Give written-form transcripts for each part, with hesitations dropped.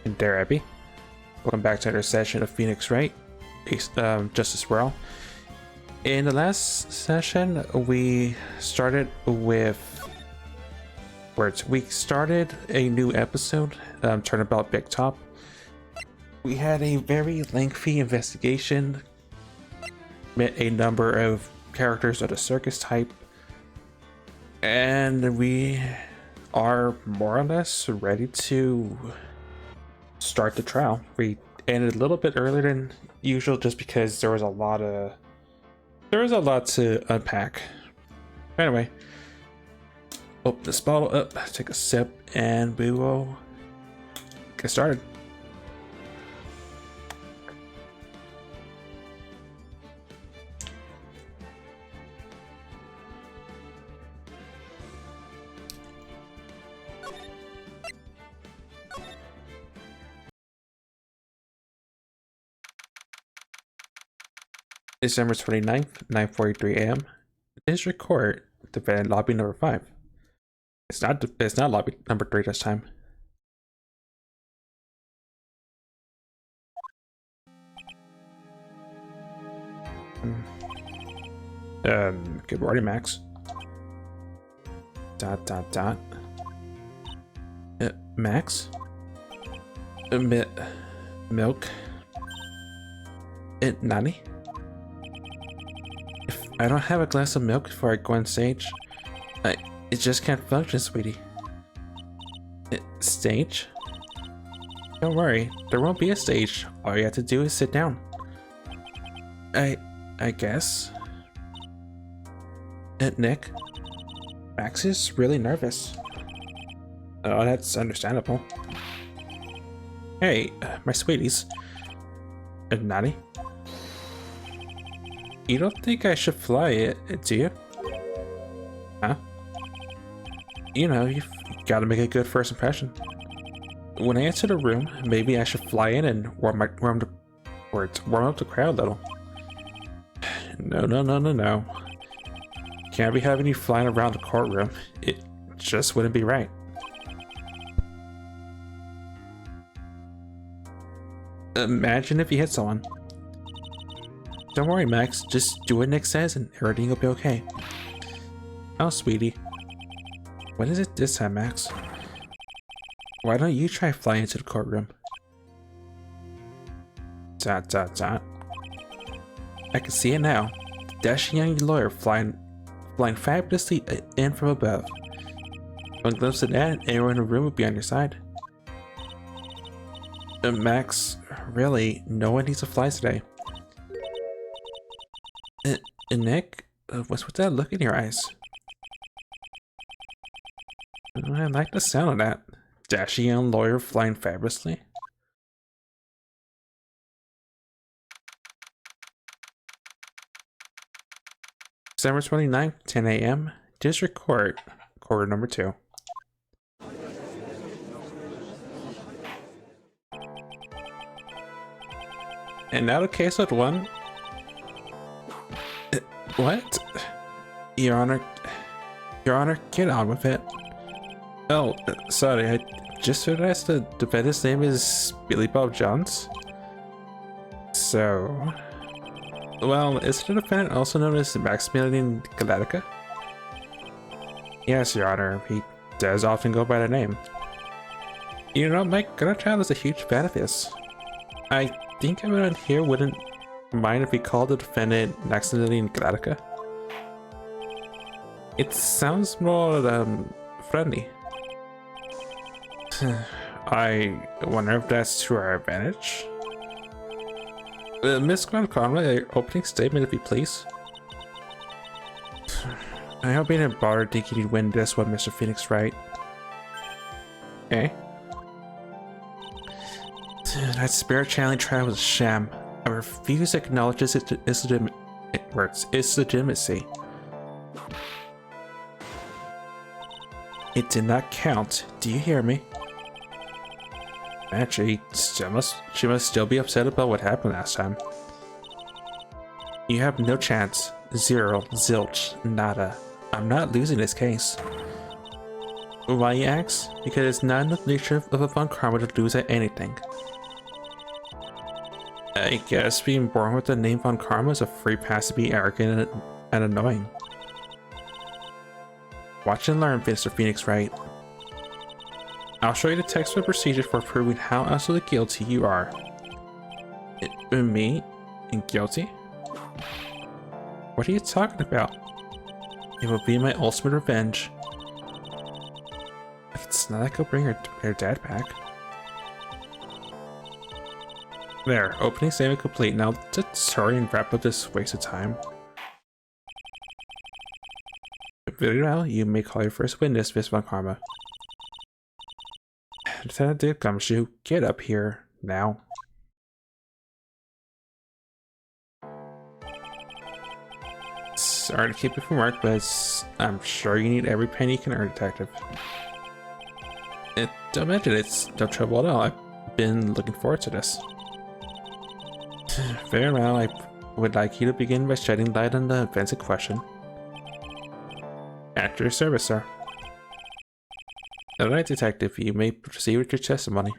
And there, Abby. Welcome back to another session of Phoenix Wright, Justice World. In the last session, we started with words. We started a new episode, Turnabout Big Top. We had a very lengthy investigation, met a number of characters of the circus type, and we are more or less ready to start the trial. We ended a little bit earlier than usual just because there was a lot to unpack. Anyway, open this bottle up, take a sip, and we will get started. December 29th, 9:43 a.m. District Court, defendant lobby number 5. It's not lobby number 3 this time. Good morning, Max. Max? Milk? Nani? I don't have a glass of milk before I go on stage. It just can't function, sweetie. Stage? Don't worry, there won't be a stage. All you have to do is sit down. I guess. Nick? Max is really nervous. Oh, that's understandable. Hey, my sweeties. Nani? You don't think I should fly it, do you? Huh? You know, you've got to make a good first impression. When I enter the room, maybe I should fly in and warm up the crowd a little. No. Can't be having you flying around the courtroom. It just wouldn't be right. Imagine if you hit someone. Don't worry, Max. Just do what Nick says and everything will be okay. Oh, sweetie. What is it this time, Max? Why don't you try flying into the courtroom? ... I can see it now. The dashing young lawyer flying fabulously in from above. One glimpse of that, anyone in the room would be on your side. Max, really, no one needs to fly today. Nick, what's with that look in your eyes? I like the sound of that. Dashing young lawyer flying fabulously. December 29th, 10 a.m. District Court, Quarter number 2. And now the case with one. What? Your Honor, get on with it. Oh, sorry, I just realized the defendant's name is Billy Bob Jones. So, well, is the defendant also known as Maximilian Galactica? Yes, Your Honor, he does often go by the name. You know, my grandchild is a huge fan of his. I think everyone here wouldn't mind if we called the defendant Maximilian Galactica. It sounds more friendly. I wonder if that's to our advantage. Miss Grant Conway, your opening statement, if you please. I hope you didn't bother thinking you'd win this one, Mr. Phoenix Wright. Eh? That spirit channeling trial was a sham. I refuse to acknowledge its legitimacy. It did not count. Do you hear me? Actually, she must still be upset about what happened last time. You have no chance. Zero, zilch, nada. I'm not losing this case. Why, you ask? Because it's not in the nature of a Von Karma to lose at anything. I guess being born with the name Von Karma is a free pass to be arrogant and annoying. Watch and learn, Mr. Phoenix Wright. I'll show you the textbook procedure for proving how absolutely guilty you are. Me? And guilty? What are you talking about? It will be my ultimate revenge. It's not like I'll bring her dad back. There, opening statement complete. Now let's hurry and wrap up this waste of time. Very well, you may call your first witness, Miss Von Karma. Lieutenant Dick Gumshoe, get up here now. Sorry to keep you from work, but I'm sure you need every penny you can earn, Detective. Don't mention it's no trouble at all. I've been looking forward to this. Very well, I would like you to begin by shedding light on the events in question. At your service, sir. Alright, Detective, you may proceed with your testimony.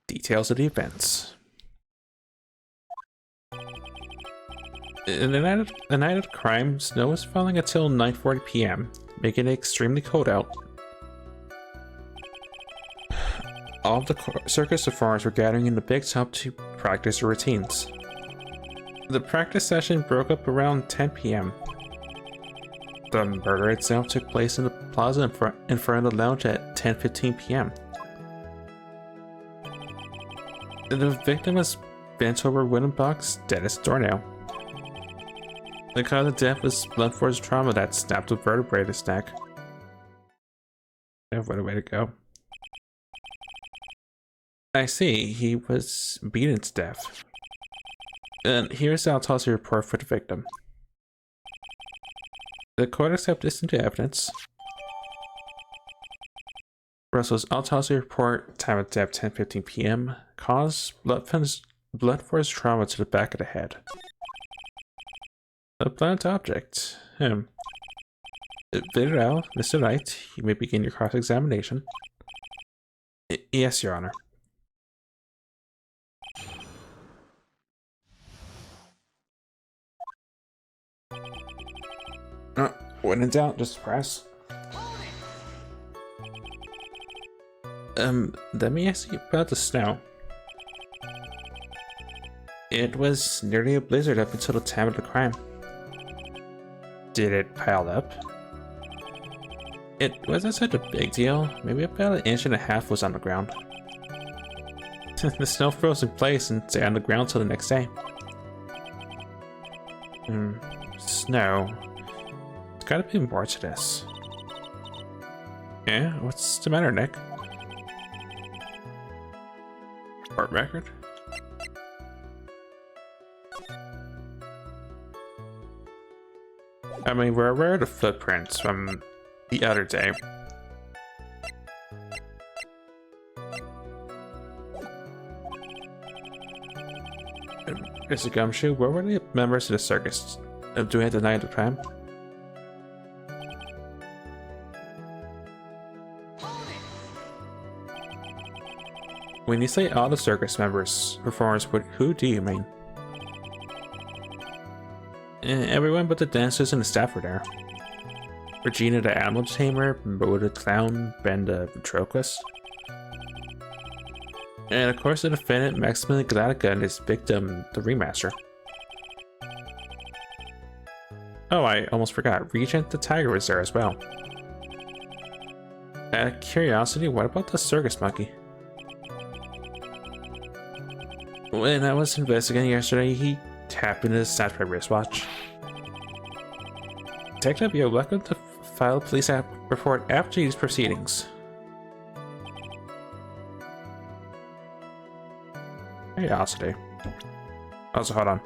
Details of the events. In the night of the crime, snow was falling until 9:40 p.m., making it extremely cold out. All of the circus performers were gathering in the big tub to practice their routines. The practice session broke up around 10 p.m. The murder itself took place in the plaza in front of the lounge at 10:15 p.m. The victim was bent over a wooden box, dead as a doornail. The cause of death was blunt force trauma that snapped a vertebrae in his neck. Yeah, what a way to go. I see, he was beaten to death. And here's the autopsy report for the victim. The court accepts this into evidence. Russell's autopsy report, time of death 10:15 p.m. Cause blunt force trauma to the back of the head. A blunt object. Very well, Mr. Wright, you may begin your cross-examination. Yes, Your Honor. When in doubt, just press. Let me ask you about the snow. It was nearly a blizzard up until the time of the crime. Did it pile up? It wasn't such a big deal. Maybe about 1.5 inches was on the ground. The snow froze in place and stayed on the ground till the next day. Snow. There's gotta be more to this. Yeah, what's the matter, Nick? Court record? I mean, where are the footprints from the other day? Mr. Gumshoe, where were the members of the circus doing at the night of the crime? When you say all the circus members, performers, who do you mean? Everyone but the dancers and the staff were there. Regina the animal tamer, Bo the clown, Ben the ventriloquist. And of course the defendant, Maximilian Galactica, and his victim, the ringmaster. Oh, I almost forgot, Regent the tiger was there as well. Out of curiosity, what about the circus monkey? When I was investigating yesterday, he tapped into the snatch my wristwatch. Detective, you're welcome to file a police report after these proceedings. Curiosity. Also, hold on.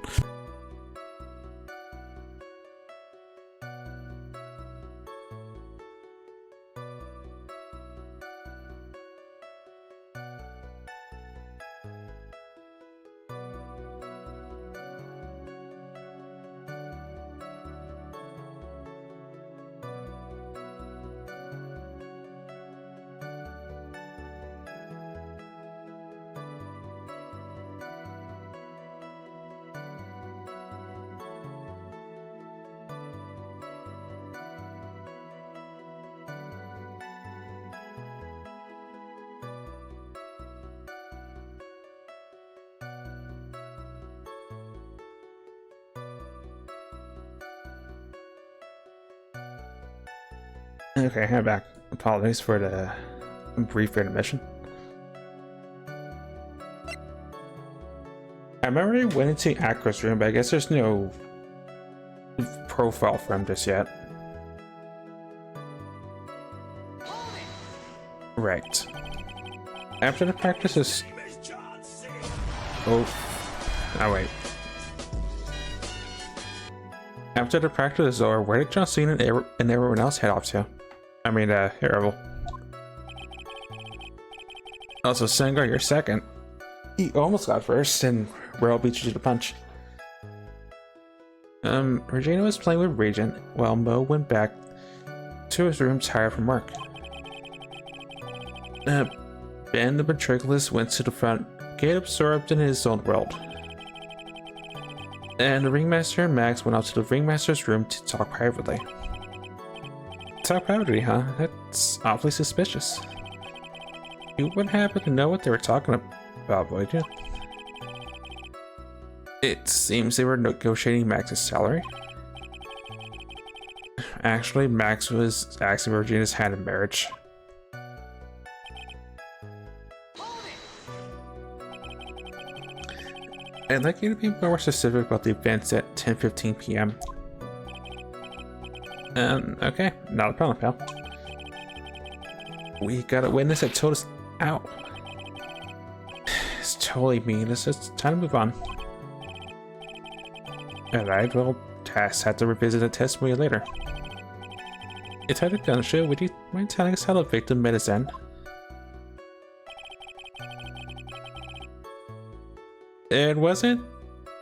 Okay, I'm back. Apologies for the brief intermission. I remember I went into Acro's room, but I guess there's no profile for him just yet. Right. After the practice is... Oh. Oh, wait. After the practice is over, where did John Cena and everyone else head off to? I mean, Errol. Also, Sengar, you're second. He almost got first, and Rail beat you to the punch. Regina was playing with Regent, while Mo went back to his room tired from work. Ben the ventriloquist went to the front gate, absorbed in his own world. And the ringmaster and Max went out to the ringmaster's room to talk privately. Talk privately, huh? That's awfully suspicious. You wouldn't happen to know what they were talking about, would you? It seems they were negotiating Max's salary. Actually, Max was asking Regina's hand in marriage. I'd like you to be more specific about the events at 10:15 p.m. Okay, not a problem, pal. We got a witness that told us out. It's totally mean. It's just time to move on. Alright, well, Tass had to revisit the testimony later. It's had a gun show. Would you mind telling us how the victim met his end? It wasn't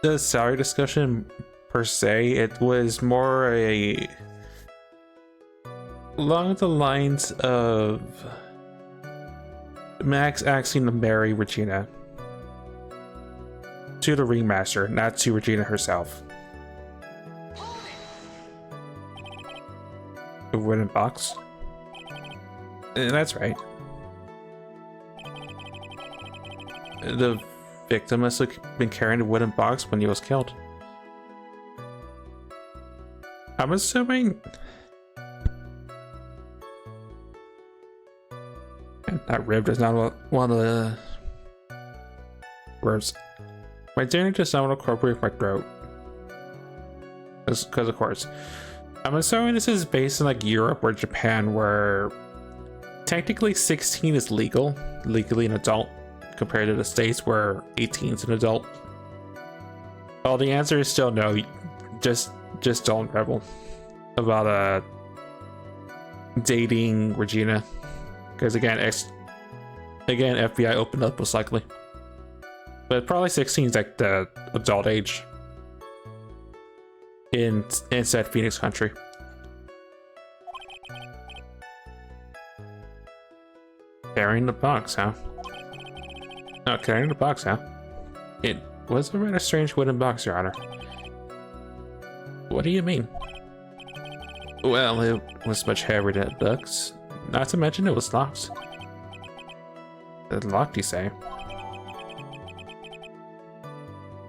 the salary discussion per se, it was more along the lines of Max asking to marry Regina to the ringmaster, not to Regina herself. A wooden box? That's right. The victim must have been carrying a wooden box when he was killed. I'm assuming... That rib does not one of the words. My dinner does not incorporate my throat. Because of course. I'm assuming this is based in like Europe or Japan, where technically 16 is legally an adult, compared to the States where 18 is an adult. Well, the answer is still no. Just don't rebel about dating Regina, because again FBI opened up most likely, but probably 16 is like the adult age in said Phoenix country. Carrying the box, huh? Oh, carrying the box, huh? It was a rather strange wooden box, Your Honor. What do you mean? Well, it was much heavier than it looks. Not to mention it was locked. Locked, you say?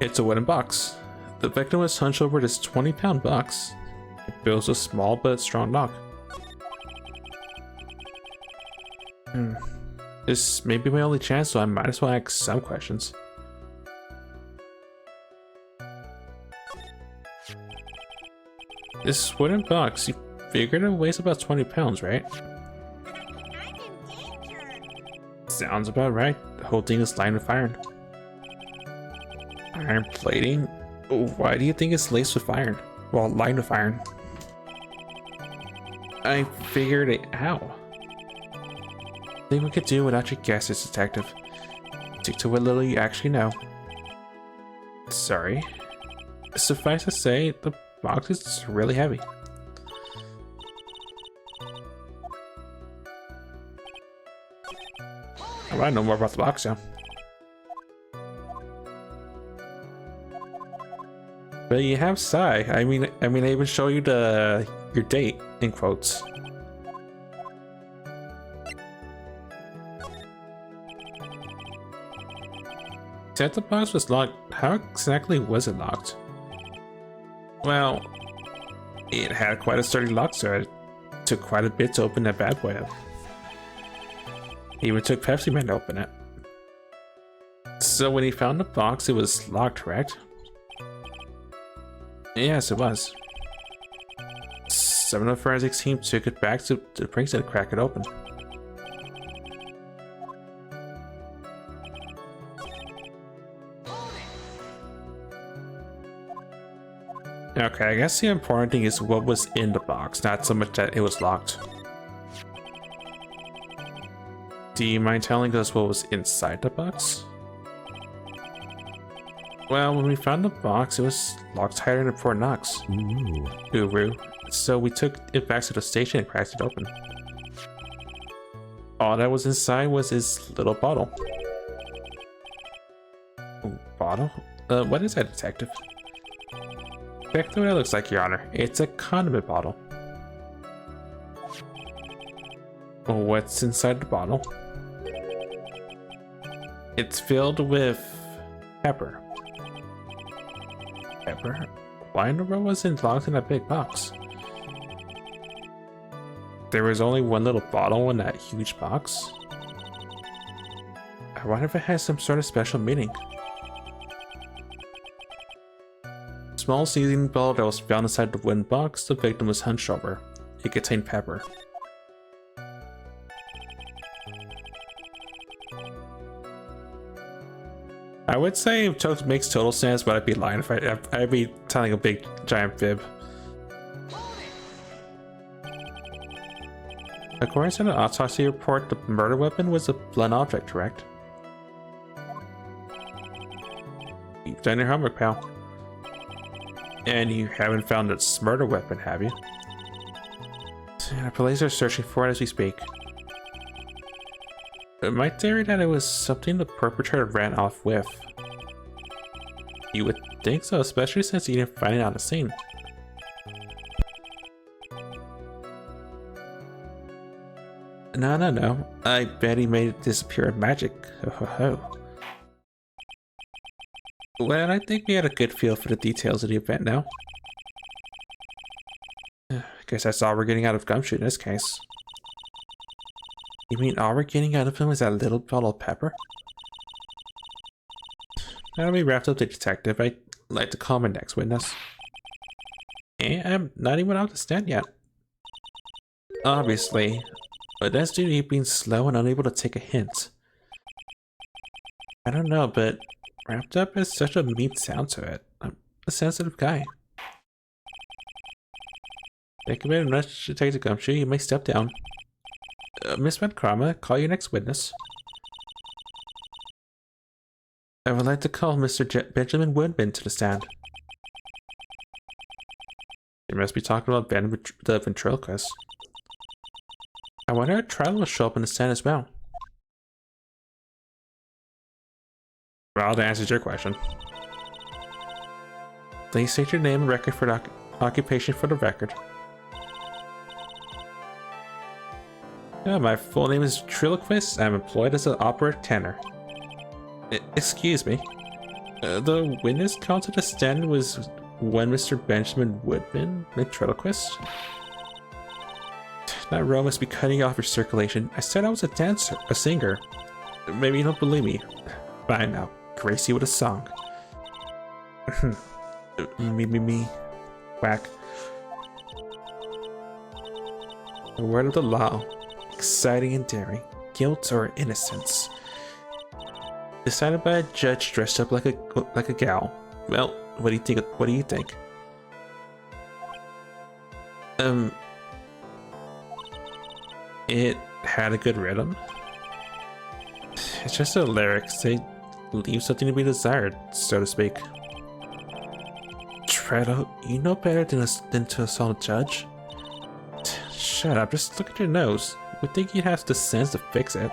It's a wooden box. The victim was hunched over this 20-pound box. It builds a small but strong lock. This may be my only chance, so I might as well ask some questions. This wooden box, you figured it weighs about 20 pounds, right? Sounds about right. The whole thing is lined with iron. Iron plating? Why do you think it's laced with iron? Well, lined with iron. I figured it out. Think we could do without your guesses, detective. Stick to what little you actually know. Sorry. Suffice to say, the box is really heavy. I want to know more about the box now. But you have Sai. I mean, I even show you your date in quotes. Said the box was locked. How exactly was it locked? Well, it had quite a sturdy lock to it. Took quite a bit to open that bad boy up. He even took Pepsi Man to open it. So when he found the box, it was locked, correct? Yes, it was. Some of the forensics team took it back to the precinct to crack it open. Okay, I guess the important thing is what was in the box, not so much that it was locked. Do you mind telling us what was inside the box? Well, when we found the box, it was locked tighter than Fort Knox. Uru. So we took it back to the station and cracked it open. All that was inside was his little bottle. Bottle? What is that, detective? Exactly what it looks like, Your Honor. It's a condiment bottle. What's inside the bottle? It's filled with pepper. Pepper? Why in the world was it locked in that big box? There was only one little bottle in that huge box. I wonder if it has some sort of special meaning. Small seasoning bottle that was found inside the wooden box the victim was hunched over. It contained pepper. I would say it makes total sense, but I'd be lying if I'd be telling a big giant fib. According to the autopsy report, the murder weapon was a blunt object, correct? You've done your homework, pal. And you haven't found its murder weapon, have you? The police are searching for it as we speak. My theory that it was something the perpetrator ran off with. You would think so, especially since he didn't find it on the scene. No. I bet he made it disappear in magic. Ho. Well, I think we had a good feel for the details of the event now. Guess that's all we're getting out of Gumshoe in this case. You mean all we're getting out of him is that little bottle of pepper? Now that we wrapped up the detective, I'd like to call my next witness. And I'm not even out to stand yet. Obviously, but that's due to you being slow and unable to take a hint. I don't know, but wrapped up has such a mean sound to it. I'm a sensitive guy. Thank you very much, Detective Gumshoe. You may step down. Miss Venkrama, call your next witness. I would like to call Mr. Benjamin Woodman to the stand. You must be talking about Ben the ventriloquist. I wonder if Trial will show up in the stand as well. Well, that answers your question. Please state your name and record for occupation for the record. My full name is Ventriloquist. I'm employed as an opera tenor. Excuse me. The witness called to the stand was one Mr. Benjamin Woodman, ventriloquist. That row must be cutting off your circulation. I said I was a dancer, a singer. Maybe you don't believe me. Fine now. Grace you with a song. me. Whack. The word of the law. Exciting and daring. Guilt or innocence. Decided by a judge dressed up like a gal. Well, what do you think? What do you think? It had a good rhythm. It's just the lyrics. They leave something to be desired, so to speak. Tredo, you know better than to assault a judge. Shut up, just look at your nose. Would think you'd have the sense to fix it.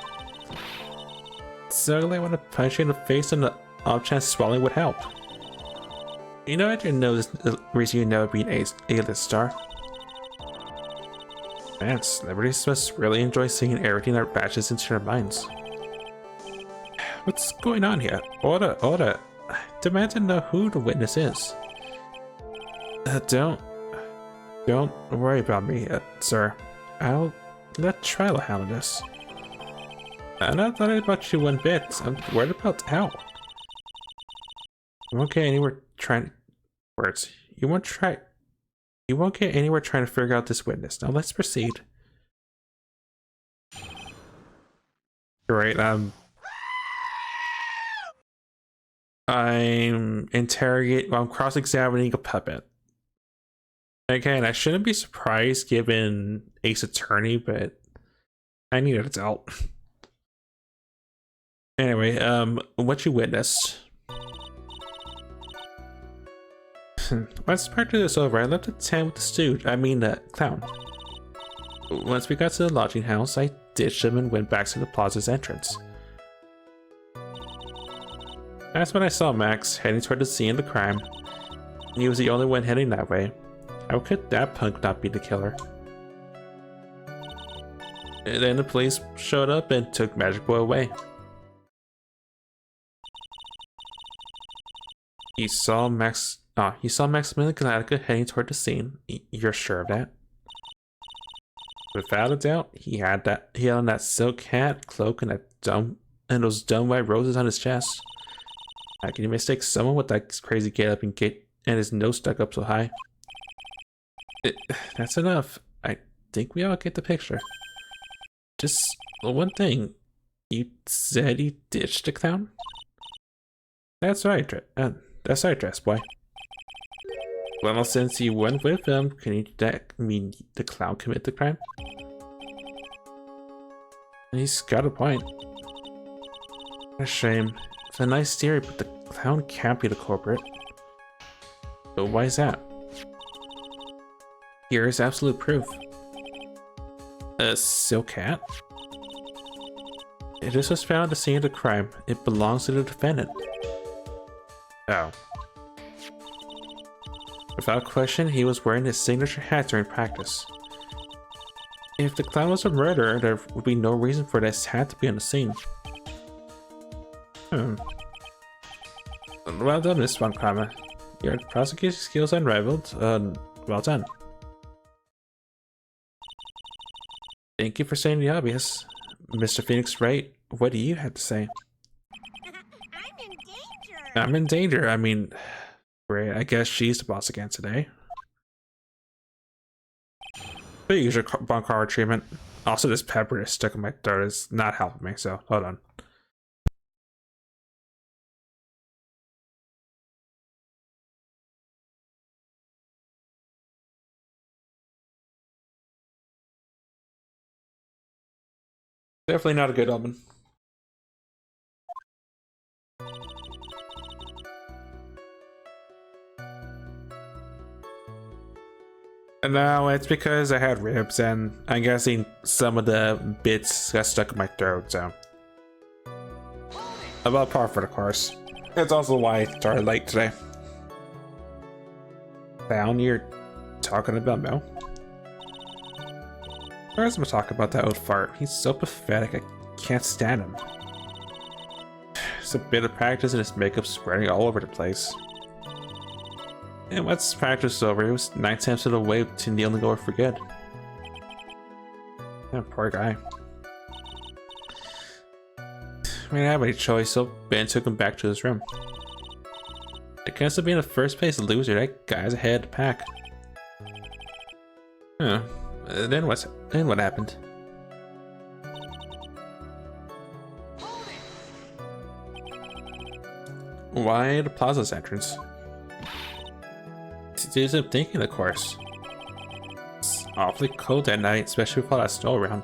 So I want to punch you in the face and the off chance swallowing would help. You know that your nose is the reason you never be an A-list star. Man, celebrities must really enjoy singing everything that batches into their minds. What's going on here? Order. Demand to know who the witness is. Don't worry about me, sir. Let's try to handle this. I'm not worried about you one bit. I'm worried about Al. You won't get anywhere trying words. You won't get anywhere trying to figure out this witness. Now let's proceed. Right, I'm cross-examining a puppet. Again, I shouldn't be surprised given Ace Attorney, but I needed it out. Anyway, what you witnessed. Once practice is over, I left the tent with the stooge, the clown. Once we got to the lodging house, I ditched him and went back to the plaza's entrance. That's when I saw Max heading toward the scene of the crime. He was the only one heading that way. How could that punk not be the killer? And then the police showed up and took Magic Boy away. You saw Maximilian Galactica heading toward the scene. You're sure of that? Without a doubt, he had on that silk hat, cloak, and those dumb white roses on his chest. How can you mistake someone with that crazy get-up and his nose stuck up so high? That's enough. I think we all get the picture. Just one thing. You said he ditched the clown? That's right, Dress Boy. Well, since you went with him, can that mean the clown committed the crime? He's got a point. What a shame. It's a nice theory, but the clown can't be the culprit. But why is that? Here is absolute proof. A silk hat? This was found at the scene of the crime. It belongs to the defendant. Oh. Without question, he was wearing his signature hat during practice. If the clown was a murderer, there would be no reason for this hat to be on the scene. Well done, Miss Von Kramer. Your prosecution skills unrivaled. Well done. Thank you for saying the obvious. Mr. Phoenix Wright, what do you have to say? I'm in danger. Great, I guess she's the boss again today. The usual Von Kramer treatment. Also, this pepper is stuck in my throat is not helping me, so hold on. Definitely not a good omen. And now it's because I had ribs and I'm guessing some of the bits got stuck in my throat, so. About par for the course. That's also why I started late today. Down, you're talking about Mel? Where's my talk about that old fart? He's so pathetic, I can't stand him. It's a bit of practice and his makeup spreading all over the place. And once practice was over, it was 9 times of the way to kneeling over for good. Yeah, poor guy. I didn't have any choice, so Ben took him back to his room. Against being the first place loser, that guy's ahead of the pack. Huh. Then what happened? Why the plaza's entrance? To do some thinking, of course. It's awfully cold at night, especially with all that snow around.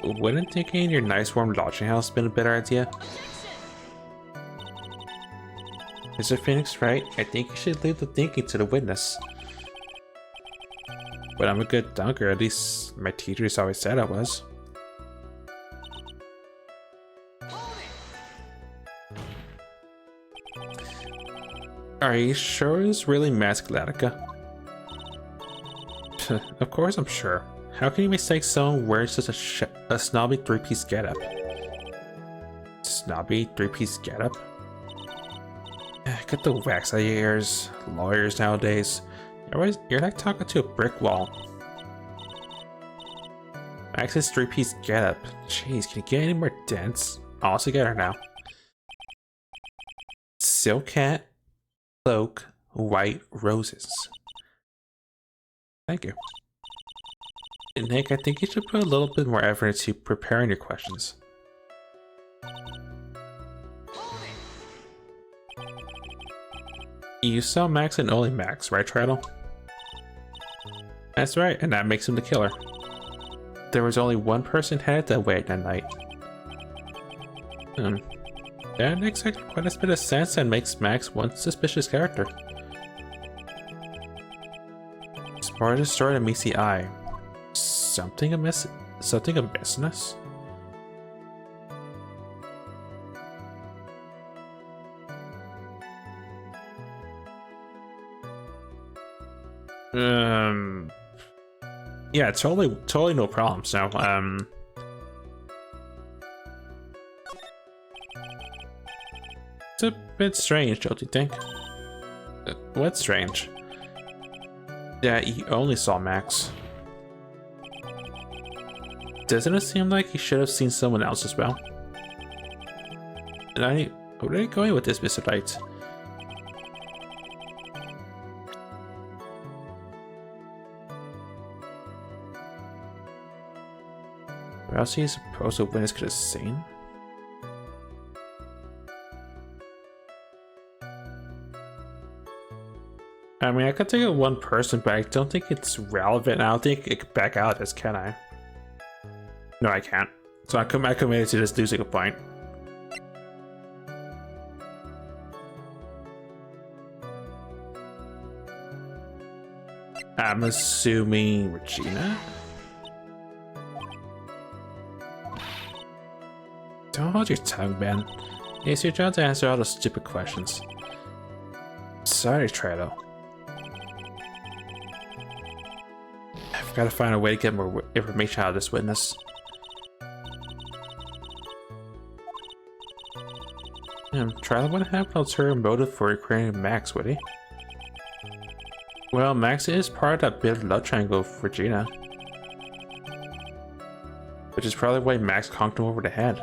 Wouldn't thinking in your nice warm lodging house been a better idea? Mr. Phoenix, right? I think you should leave the thinking to the witness. But I'm a good dunker, at least my teachers always said I was. Are you sure it was really Mask Galactica? Of course I'm sure. How can you mistake someone wearing such a snobby 3-piece getup? Snobby 3-piece getup? Get the wax out of your ears. Lawyers nowadays. You're like talking to a brick wall. Max's three-piece getup. Jeez, can you get any more dense? All together now. Silk hat, cloak, white roses. Thank you. And Nick, I think you should put a little bit more effort into preparing your questions. You saw Max and only Max, right, Triddle? That's right, and that makes him the killer. There was only one person headed that way that night. That makes quite a bit of sense and makes Max one suspicious character. As far as the story that meets the eye, something amiss in us? Yeah, totally no problem. So, it's a bit strange, don't you think? What's strange? Yeah, he only saw Max. Doesn't it seem like he should have seen someone else as well? And where are you going with this, Mr. Wright? Where else do you suppose the witness could have seen? I mean, I could take it one person, but I don't think it's relevant. I don't think it could back out this, can I? No, I can't. So I committed to just losing a point. I'm assuming Regina? Don't hold your tongue, Ben. It's your job to answer all those stupid questions. Sorry, Triddle. I've got to find a way to get more information out of this witness. Triddle wouldn't have an ulterior motive for recruiting Max, would he? Well, Max is part of that bit of love triangle with Regina. Which is probably why Max conked him over the head.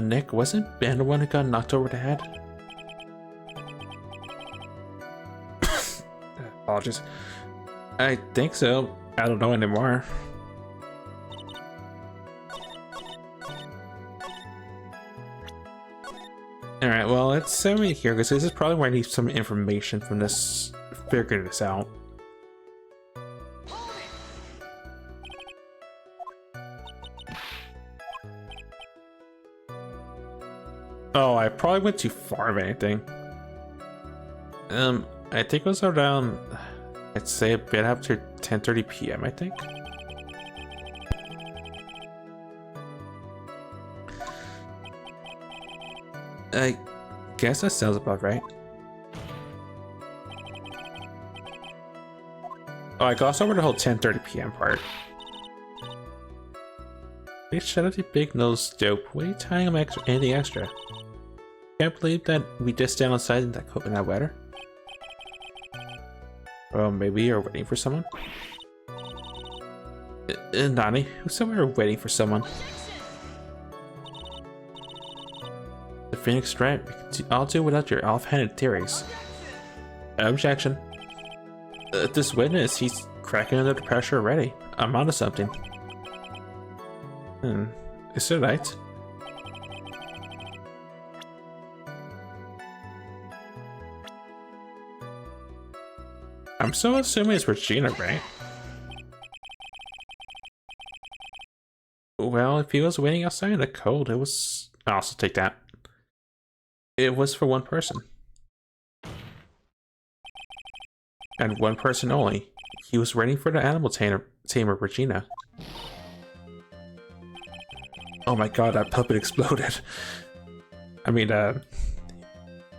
Nick, wasn't Ben the one who got knocked over the head? Apologies. I think so. I don't know anymore. Alright, well, let's send me here because this is probably where I need some information from this, figuring this out. Oh, I probably went too far of anything. I think it was around, I'd say a bit after 10:30 p.m. I think. I guess that sounds about right. Oh, I glossed over the whole 10:30 p.m. part. Hey, shut up, you big nose dope. What are you tying him anything extra? Can't believe that we just stand outside in that weather. Well, maybe you're waiting for someone? Nani, who said we were waiting for someone? The Phoenix Wright, I'll do without your offhanded theories. Objection. This witness, he's cracking under the pressure already. I'm onto something. Is it right? I'm so assuming it's Regina, right? Well, if he was waiting outside in the cold, it was... I'll also take that. It was for one person. And one person only. He was waiting for the animal tamer Regina. Oh my god, that puppet exploded. I mean,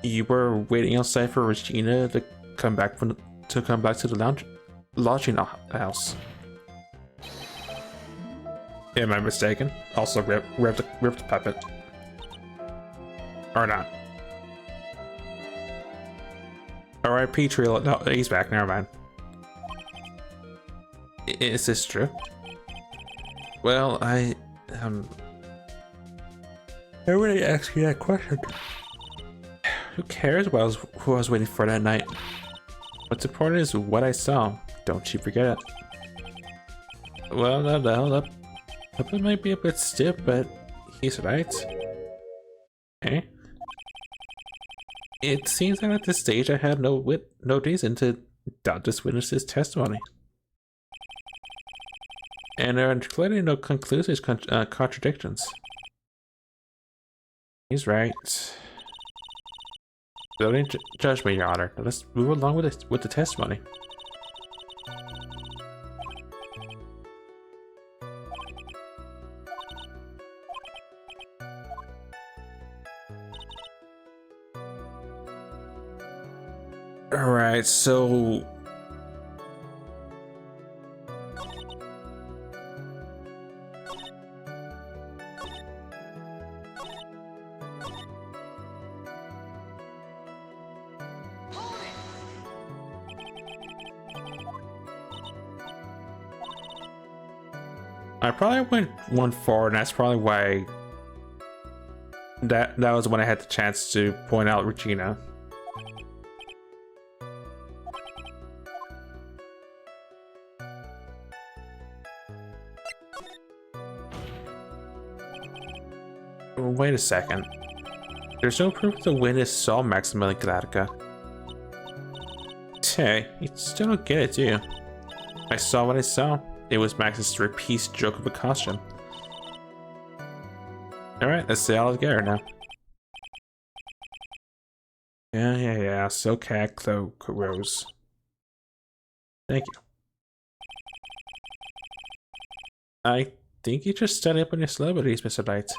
you were waiting outside for Regina to come back to the lodging house. Am I mistaken? Also rip the puppet. Or not. R.I.P. Trio. No, he's back. Never mind. Is this true? Well, I really ask you that question. Who cares what who I was waiting for that night? What's important is what I saw. Don't you forget it. Well, that puppet might be a bit stiff, but he's right. Okay. It seems that at this stage I have no reason to doubt this witness's testimony. And there are clearly no conclusive contradictions. He's right. Don't judge me, Your Honor. Let's move along with the testimony. Alright, so I probably went 1-4, and that's probably why that was when I had the chance to point out Regina. Wait a second. There's no proof the witness saw Maximilian Galactica. Hey, you still don't get it, do you? I saw what I saw. It was Max's three-piece joke of a costume. Alright, let's say all together now. Yeah, so cat cloak rose. Thank you. I think you just studied up on your celebrities, Mr. Wright.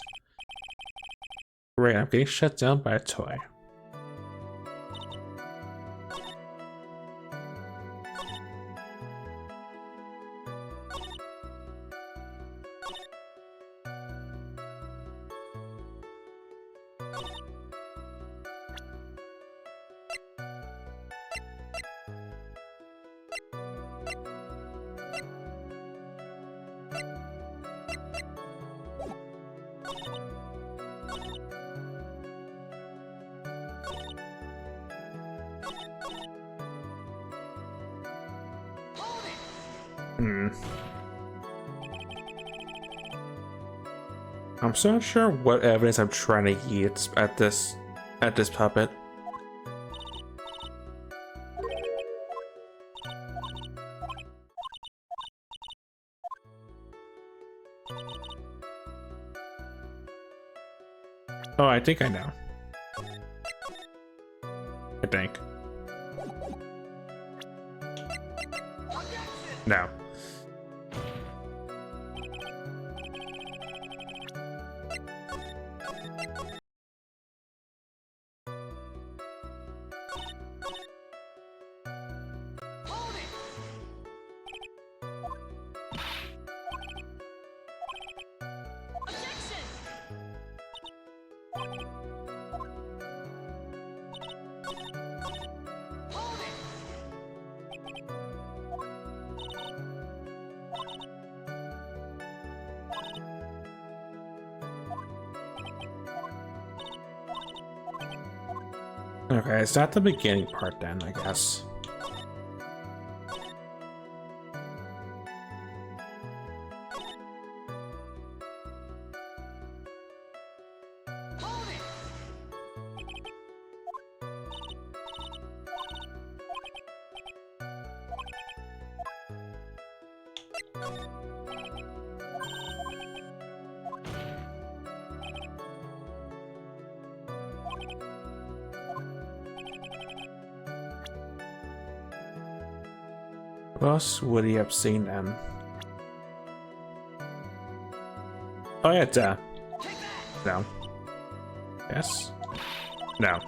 Great, I'm getting shut down by a toy. I'm so not sure what evidence I'm trying to get at this puppet. Oh, I think I know. I think. No. Okay, it's not the beginning part then, I guess. What else would he have seen then? Oh yeah, duh. No. Yes? No.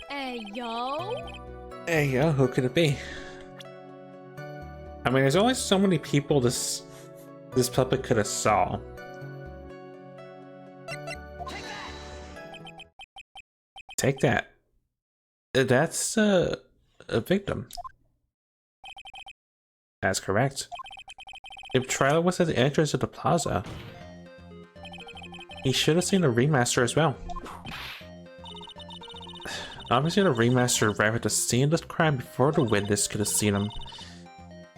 Hey, yo. Hey, yo, who could it be? I mean, there's only so many people this puppet could have saw. Take that. That's a victim. That's correct. If Trailer was at the entrance of the plaza, he should have seen the remaster as well. Obviously, the remaster arrived at the scene of the crime before the witness could have seen him.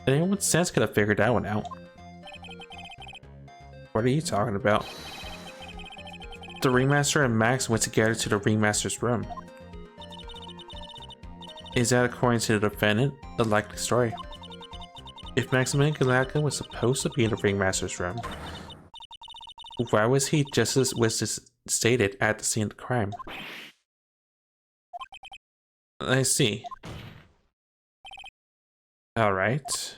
And anyone with sense could have figured that one out. What are you talking about? The remaster and Max went together to the remaster's room. Is that, according to the defendant, a likely story? If Maximilian Galactica was supposed to be in the ringmaster's room, why was he just as was stated at the scene of the crime? I see. Alright.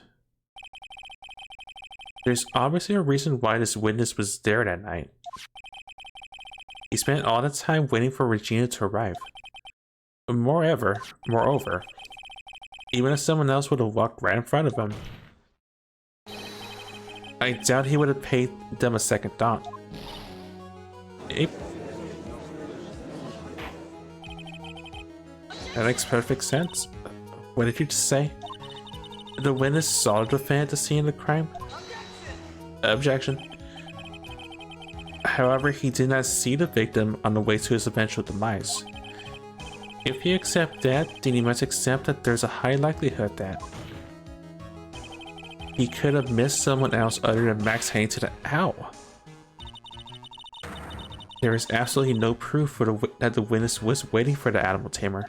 There's obviously a reason why this witness was there that night. He spent all the time waiting for Regina to arrive. Moreover, even if someone else would have walked right in front of him, I doubt he would have paid them a second thought. That makes perfect sense. What did you just say? The witness saw the defendant at the scene of the crime? Objection. However, he did not see the victim on the way to his eventual demise. If you accept that, then you must accept that there's a high likelihood that he could have missed someone else other than Max heading to the owl. There is absolutely no proof that the witness was waiting for the animal tamer.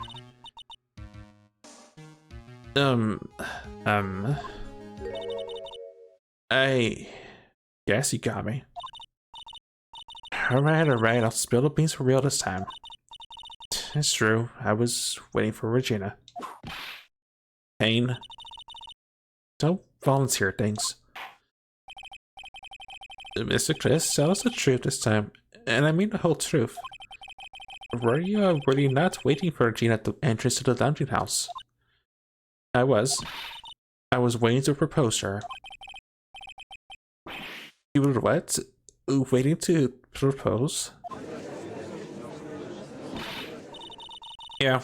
I guess you got me. Alright, I'll spill the beans for real this time. It's true, I was waiting for Regina. Pain. Don't volunteer things. Mr. Chris, tell us the truth this time, and I mean the whole truth. Were you not waiting for Regina at the entrance to the dungeon house? I was waiting to propose to her. You were what? Waiting to propose? Yeah.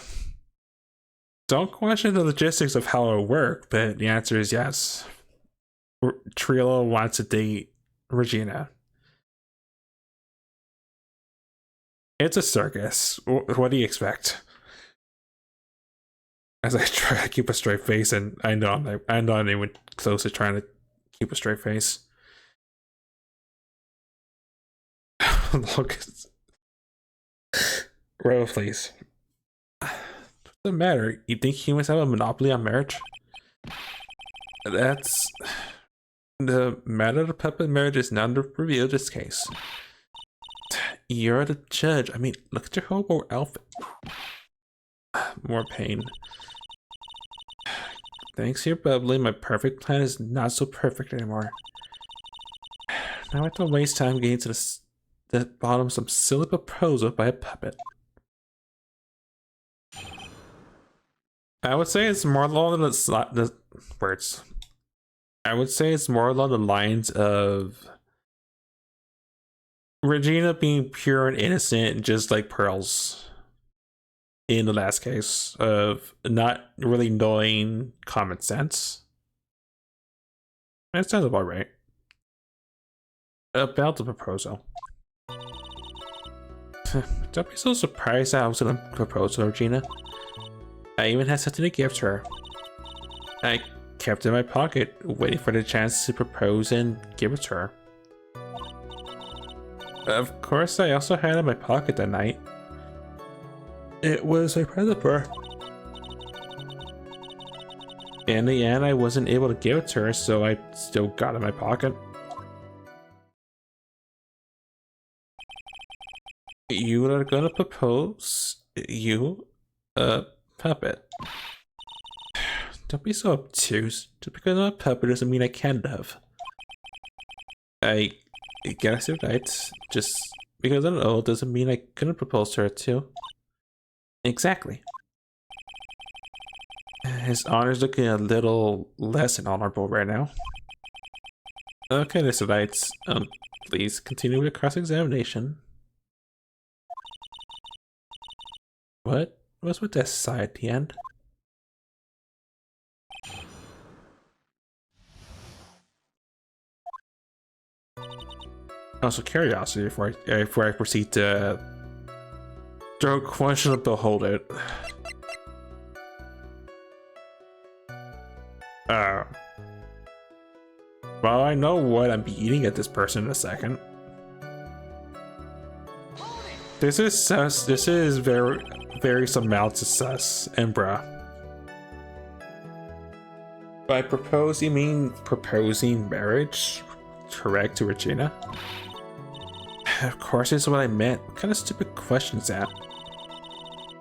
Don't question the logistics of how it worked, but the answer is yes. Trillo wants to date Regina. It's a circus. What do you expect? As I try to keep a straight face, and I know I'm not even close to trying to keep a straight face. Look, Ro, please. What's the matter? You think humans have a monopoly on marriage? That's the matter of puppet marriage is not the review of this case. You're the judge. I mean, look at your hobo outfit. More pain. Thanks to your bubbly, my perfect plan is not so perfect anymore. Now I have to waste time getting to the bottom of some silly proposal by a puppet. I would say it's more along the words. I would say it's more along the lines of Regina being pure and innocent, just like Pearls. In the last case, of not really knowing common sense. That sounds about right. About the proposal. Don't be so surprised that I was gonna propose to Regina. I even had something to give to her. I kept it in my pocket, waiting for the chance to propose and give it to her. Of course, I also had it in my pocket that night. It was a present for her. In the end, I wasn't able to give it to her, so I still got it in my pocket. You are gonna propose? You? Puppet. Don't be so obtuse. Just because I'm a puppet doesn't mean I can't love. I guess you're right. Just because I'm old doesn't mean I couldn't propose to her too. Exactly. His honor's looking a little less than honorable right now. Okay, this writes, please continue with cross-examination. What? What's with that sigh at the end? Also, curiosity before I proceed to throw a question to behold it. Well, I know what I'm eating at this person in a second. This is sus. This is very some amounts of sus and bruh. By propose, you mean proposing marriage? Correct, to Regina? Of course, this is what I meant. What kind of stupid question is that?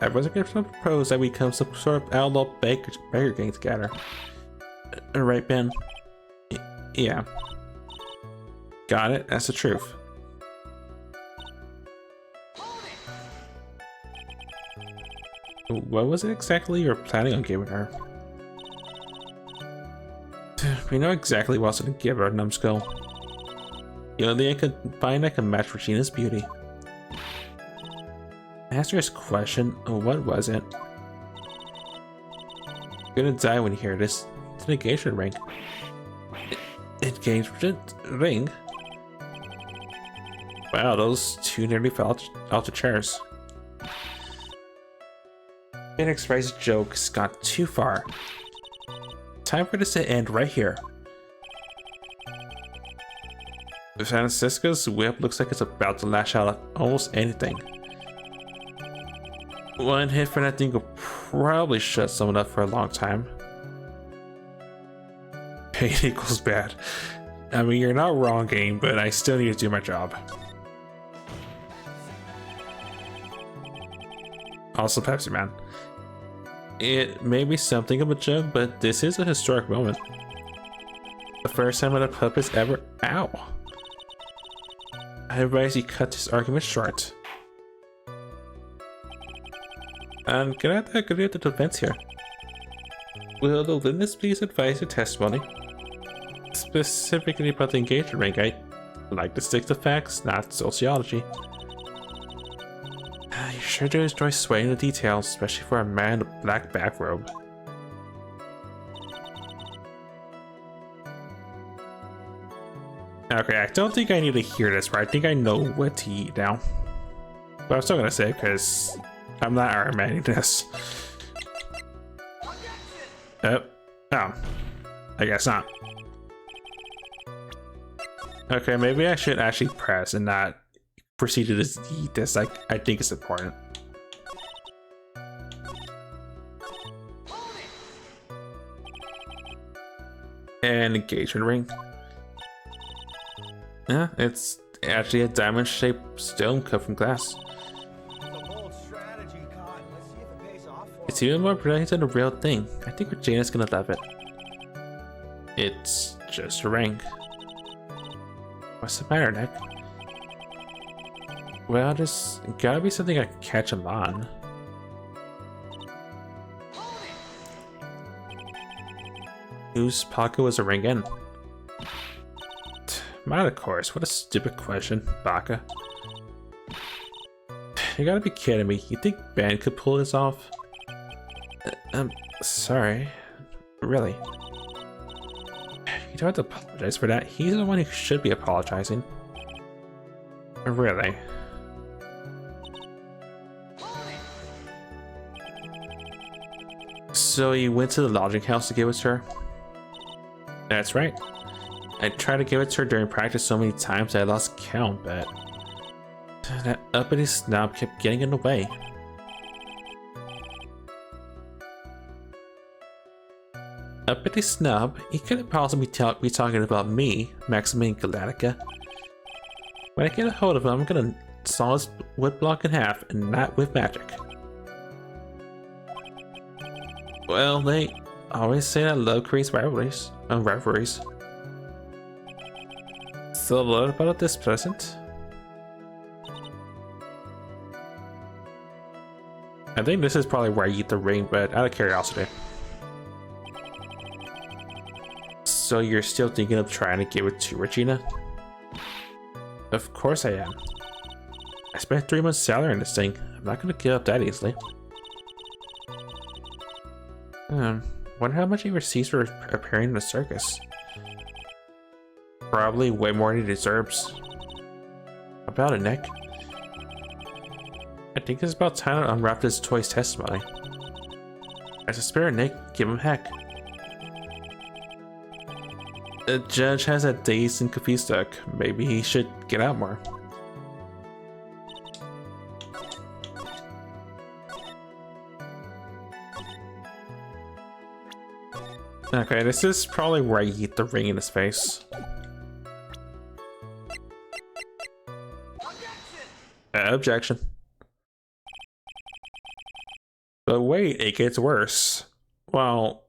I wasn't going to propose that we become some sort of outlaw beggar gang together. Right, Ben? Yeah. Got it, that's the truth. What was it exactly you were planning on giving her? We know exactly what else to give her, numbskull. The only thing I could find that can match Regina's beauty. Answer this question, what was it? You're gonna die when you hear this. It's an engagement ring. Engagement ring? Wow, those two nearly fell out the chairs. Phoenix Wright's jokes got too far. Time for this to end right here. Francisca's whip looks like it's about to lash out at almost anything. One hit for that thing will probably shut someone up for a long time. Pain equals bad. I mean, you're not wrong, game, but I still need to do my job. Also, Pepsi Man. It may be something of a joke, but this is a historic moment. The first time that a puppet's ever— Ow! I advise you cut this argument short. And can I agree with the defense here? Will the witness please advise your testimony? Specifically about the engagement ring, I like to stick to facts, not sociology. You sure do enjoy swaying the details, especially for a man in a black bathrobe. Okay, I don't think I need to hear this, but I think I know what to eat now. But I'm still gonna say it because I'm not arguing this. Oh, I guess not. Okay, maybe I should actually press and not proceed to just eat this. Like, I think it's important. An engagement ring. Yeah, it's actually a diamond-shaped stone cut from glass. It's even more brilliant than the real thing. I think Regina's gonna love it. It's just a ring. What's the matter, Nick? Well, there's gotta be something I can catch him on. Whose pocket was the ring in? Mine, of course. What a stupid question, Baka. You gotta be kidding me. You think Ben could pull this off? I'm sorry. Really? You don't have to apologize for that. He's the one who should be apologizing. Really? So you went to the lodging house to give it to her? That's right. I tried to give it to her during practice so many times that I lost count, but that uppity snob kept getting in the way. Uppity snob? He couldn't possibly be talking about me, Maximilian Galactica. When I get a hold of him, I'm gonna saw his wood block in half, and not with magic. Well, they always say that love creates rivalries. Still a lot about this present? I think this is probably where I eat the ring, but out of curiosity. So you're still thinking of trying to give it to Regina? Of course I am. I spent 3 months' salary on this thing. I'm not gonna give up that easily. Wonder how much he receives for appearing in the circus. Probably way more than he deserves. About it, Nick? I think it's about time to unwrap this toy's testimony. As a spirit, Nick, give him heck. The judge has a dazed and confused look. Maybe he should get out more. Okay, this is probably where I eat the ring in his face. Objection. But wait, it gets worse. Well,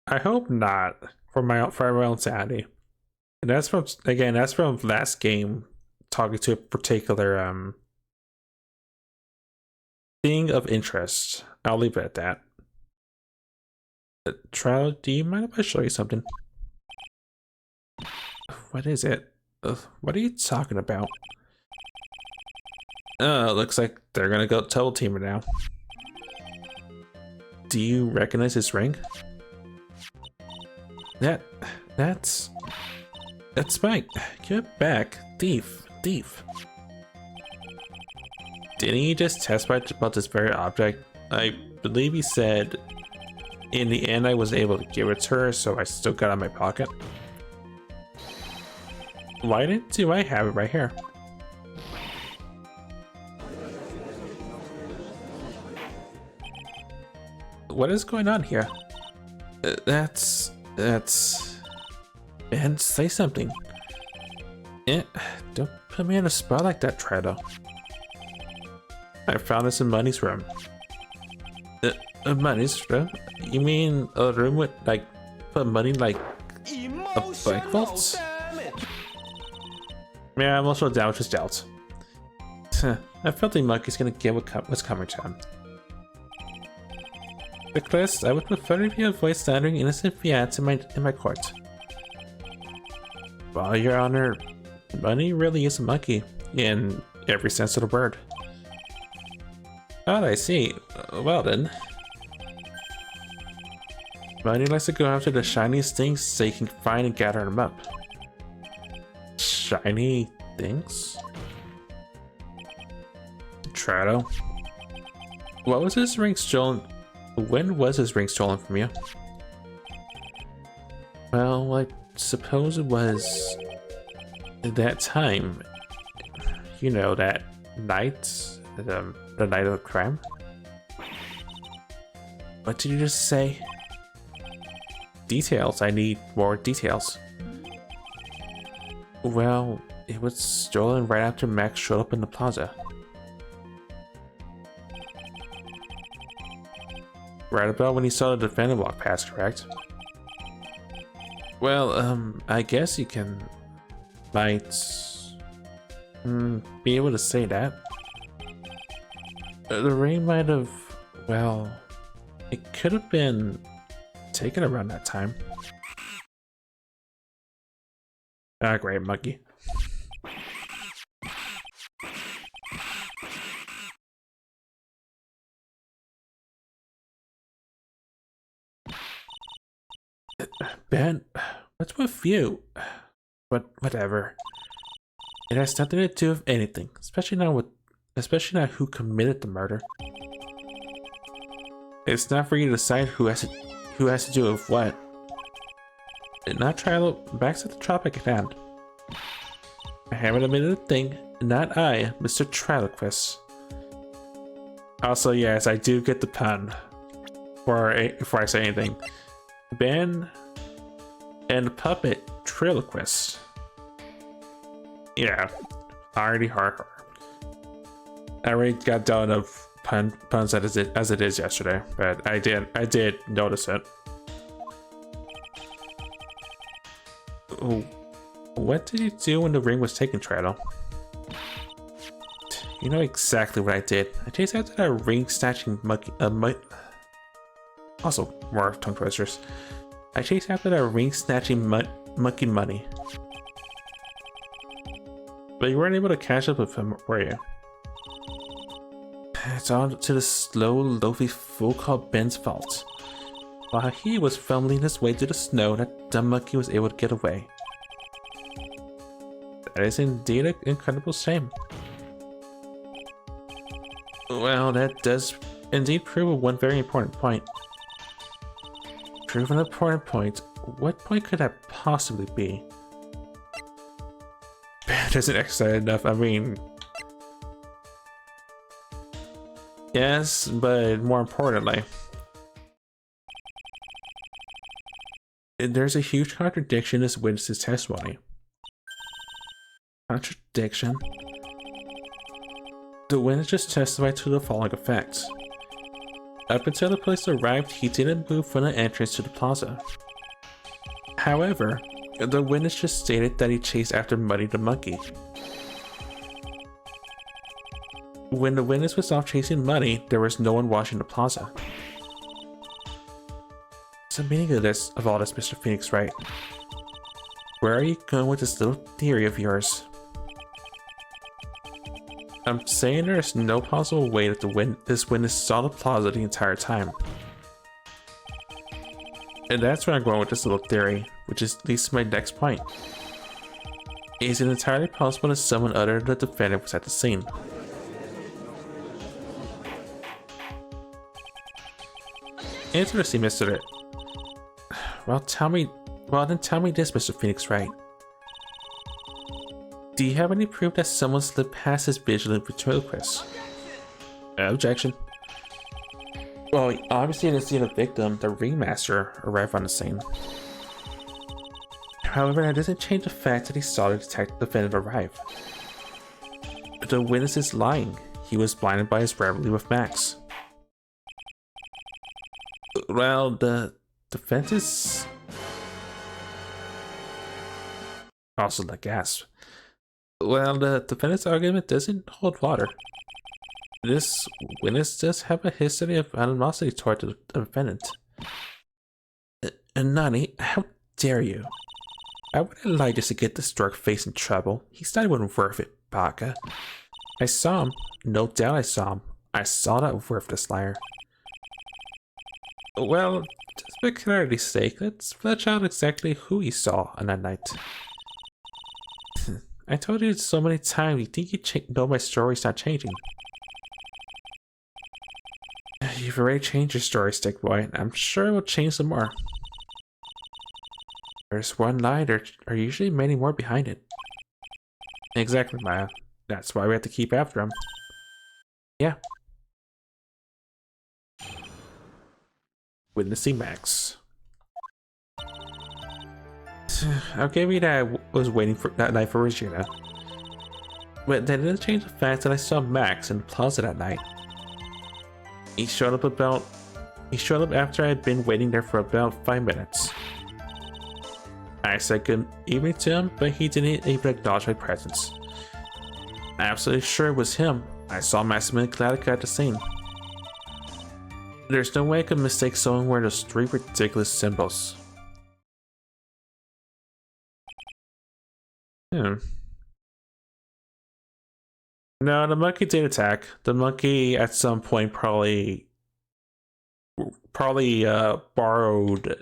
I hope not for my own sanity. And that's from last game, talking to a particular thing of interest. I'll leave it at that. Trial, do you mind if I show you something? What is it? What are you talking about? Oh, looks like they're gonna go double team it now. Do you recognize this ring? That's Mike. Give it back. Thief. Didn't he just testify about this very object? I believe he said, in the end I was able to give it to her, so I still got it in my pocket. Why do I have it right here? What is going on here? That's... Ben, say something. Don't put me in a spot like that, Trado. I found this in Money's room. Money's room? You mean a room with, like, put money like a bike vault? Yeah, emotional damage was dealt. I felt the monkey's gonna get what's coming to him. Nicholas, I would prefer if you avoid slandering innocent fiats in my court. Well, Your Honor, Money really is a monkey, in every sense of the word. Oh, I see. Well then. Money likes to go after the shiniest things so he can find and gather them up. Shiny things? Trado? What was his ring stolen? When was his ring stolen from you? Well, I suppose it was that time. You know, that night, the night of the crime. What did you just say? Details. I need more details. Well, it was stolen right after Max showed up in the plaza. Right about when he saw the defendant walk past, correct? Well, I guess you might be able to say that. The ring might have, well, it could have been taken around that time. Ah, great, monkey. Ben, what's with you? But whatever. It has nothing to do with anything, especially not who committed the murder. It's not for you to decide who has to do with what. Not try back to the topic at hand. I haven't admitted a thing, not I, Mr. Triloquist. Also, yes, I do get the pun before I say anything. Ben and puppet Triloquist. Yeah, already hard. I already got done of puns as it is yesterday, but I did notice it. What did you do when the ring was taken, Trado? You know exactly what I did. I chased after that ring snatching monkey. Also, more tongue twisters. I chased after that ring-snatching monkey money. But you weren't able to catch up with him, were you? It's on to the slow, loafy fool called Ben's fault. While he was fumbling his way through the snow, that dumb monkey was able to get away. That is indeed an incredible shame. Well, that does indeed prove one very important point. Prove an important point? What point could that possibly be? That isn't excited enough, I mean... Yes, but more importantly... There's a huge contradiction in this witness's testimony. Contradiction? The witness just testified to the following effects. Up until the police arrived, he didn't move from the entrance to the plaza. However, the witness just stated that he chased after Muddy the monkey. When the witness was off chasing Muddy, there was no one watching the plaza. What's the meaning of all this, Mr. Phoenix Wright? Where are you going with this little theory of yours? I'm saying there's no possible way that this witness saw the plaza the entire time. And that's where I'm going with this little theory, which leads to my next point. Is it entirely possible that someone other than the defendant was at the scene? Interesting, Mr. Well, then tell me this, Mr. Phoenix Wright. Do you have any proof that someone slipped past his vigilant ventriloquist? Objection. Well, we obviously didn't see the victim, the ringmaster, arrive on the scene. However, that doesn't change the fact that he saw the defendant arrive. The witness is lying. He was blinded by his rivalry with Max. Well, the defense is... Also the gasp. Well, the defendant's argument doesn't hold water. This witness does have a history of animosity toward the defendant. Nani, how dare you? I wouldn't lie just to get this drug face in trouble. He's not even worth it, Baka. I saw him. No doubt I saw him. I saw that worthless liar. Well, just for clarity's sake, let's flesh out exactly who you saw on that night. I told you so many times, you think you know my story's not changing. You've already changed your story, Stick Boy, and I'm sure it will change some more. There's one lie, there are usually many more behind it. Exactly, Maya. That's why we have to keep after him. Yeah. Witnessing Max. I'll give you that I was waiting for that night for Regina. But that didn't change the fact that I saw Max in the plaza that night. He showed up after I had been waiting there for about 5 minutes. I said good evening to him, but he didn't even acknowledge my presence. I'm absolutely sure it was him. I saw Maximilian Galactica at the scene. There's no way I could mistake someone wearing those 3 ridiculous symbols. No, the monkey did attack. The monkey at some point probably borrowed.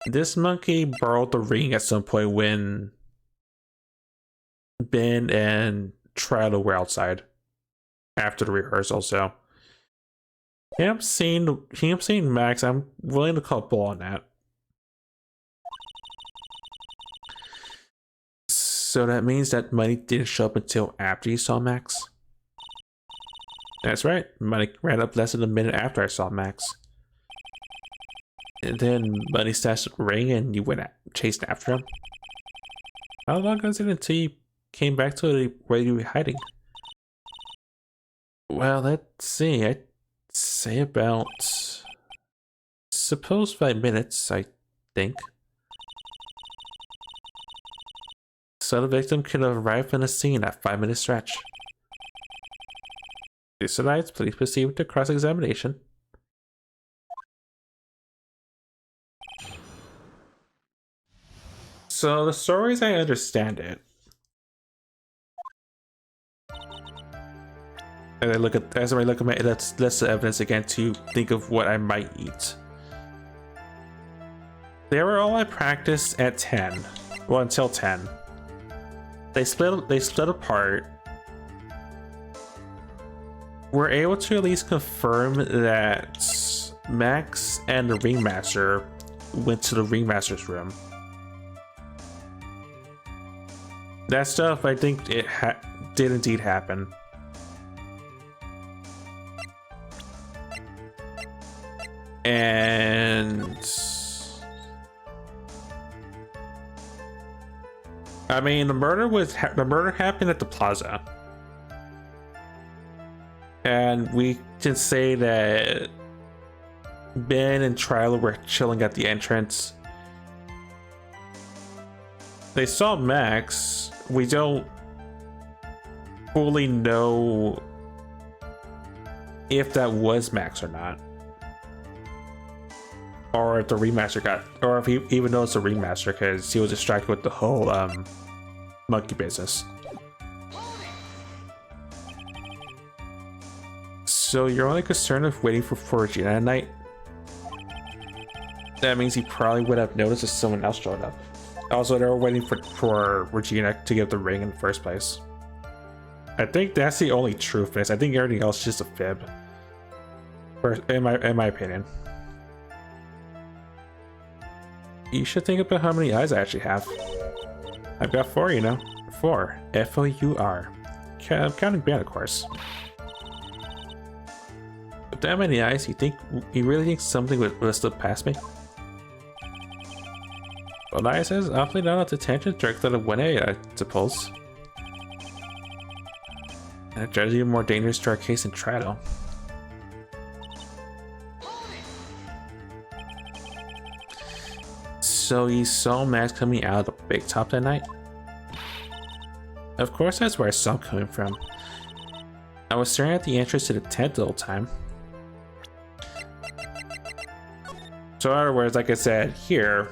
This monkey borrowed the ring at some point when Ben and Trilo were outside after the rehearsal. So him seeing Max, I'm willing to call bull on that. So that means that Money didn't show up until after you saw Max? That's right, Money ran up less than a minute after I saw Max. And then Money stashed the ring and you went chasing after him? How long was it until you came back to where you were hiding? Well, let's see, I'd say about... suppose 5 minutes, I think. So the victim could have arrived on the scene at 5-minute stretch. This tonight, please proceed with the cross-examination. So the story as I understand it, and I look at as I look at my list of evidence again to think of what I might eat. They were all at practice at 10. Well, until 10. They split apart. We're able to at least confirm that Max and the Ringmaster went to the Ringmaster's room. That stuff, I think it did indeed happen. And I mean, the murder happened at the plaza, and we can say that Ben and Tryla were chilling at the entrance. They saw Max. We don't fully know if that was Max or not, or if the Remaster or if he even knows the Remaster, because he was distracted with the whole monkey business. So you're only concerned with waiting for Regina at night? That means he probably would have noticed if someone else showed up. Also, they were waiting for Regina to get the ring in the first place. I think that's the only truth is. I think everything else is just a fib. In my opinion. You should think about how many eyes I actually have. I've got 4, you know. 4. F-O-U-R. I'm counting Ben, of course. With that many eyes, you really think something would slip past me? Well, Elias says awfully not enough attention directed at 1A, I suppose. And it drives even more dangerous to our case than Trado. So you saw Max coming out of the big top that night? Of course that's where I saw him coming from. I was staring at the entrance to the tent the whole time. So in other words, like I said, here,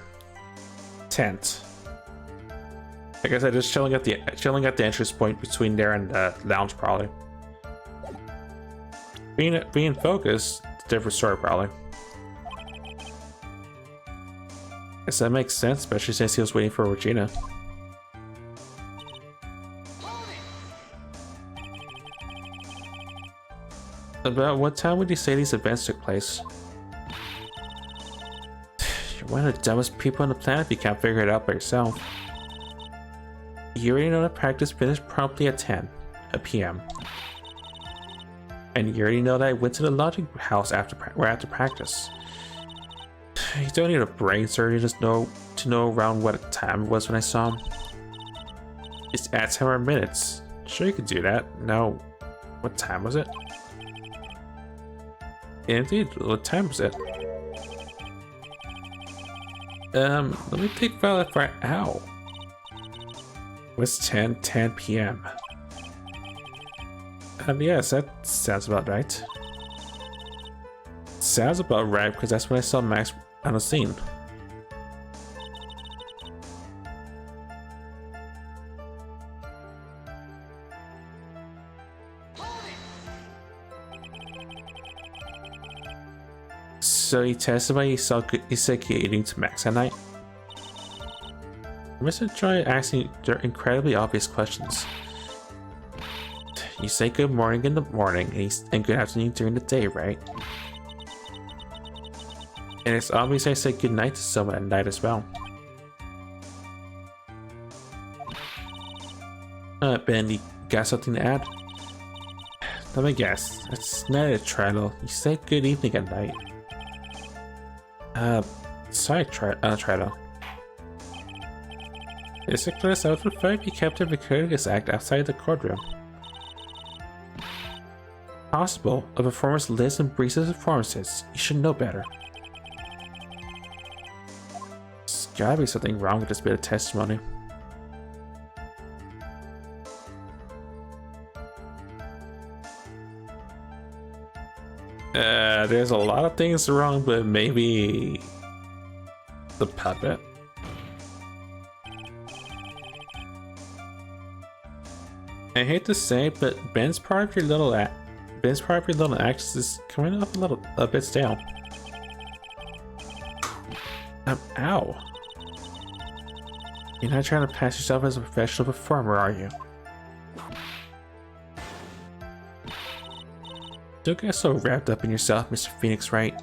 tent. Like I said, just chilling at the entrance point between there and the lounge, probably. Being focused, different story, probably. Guess that makes sense, especially since he was waiting for Regina. About what time would you say these events took place? You're one of the dumbest people on the planet if you can't figure it out by yourself. You already know that practice finished promptly at 10 p.m. And you already know that I went to the lodging house after practice. You don't need a brain surgeon to know around what time it was when I saw him. Just add 10 more minutes. Sure, you could do that. No. What time was it? Indeed, what time was it? Let me think about it for ow. It was 10 p.m. Yes, that sounds about right. Sounds about right, because that's when I saw Max on the scene. So he testified he said eating to Max at night? Mr. Troy asking incredibly obvious questions. You say good morning in the morning and good afternoon during the day, right? And it's obvious I said good night to someone at night as well. Ben, you got something to add? Let me guess. It's not a trial. You say good evening at night. Sorry, Trado. It's a class I would prefer if you kept a vicarious act outside the courtroom. Possible. A performance lives and breathes his performances. You should know better. There's gotta be something wrong with this bit of testimony. There's a lot of things wrong, but maybe the puppet. I hate to say, but Ben's part of your little actions is coming off a bit stale. Ow. You're not trying to pass yourself as a professional performer, are you? Don't get so wrapped up in yourself, Mr. Phoenix, Wright.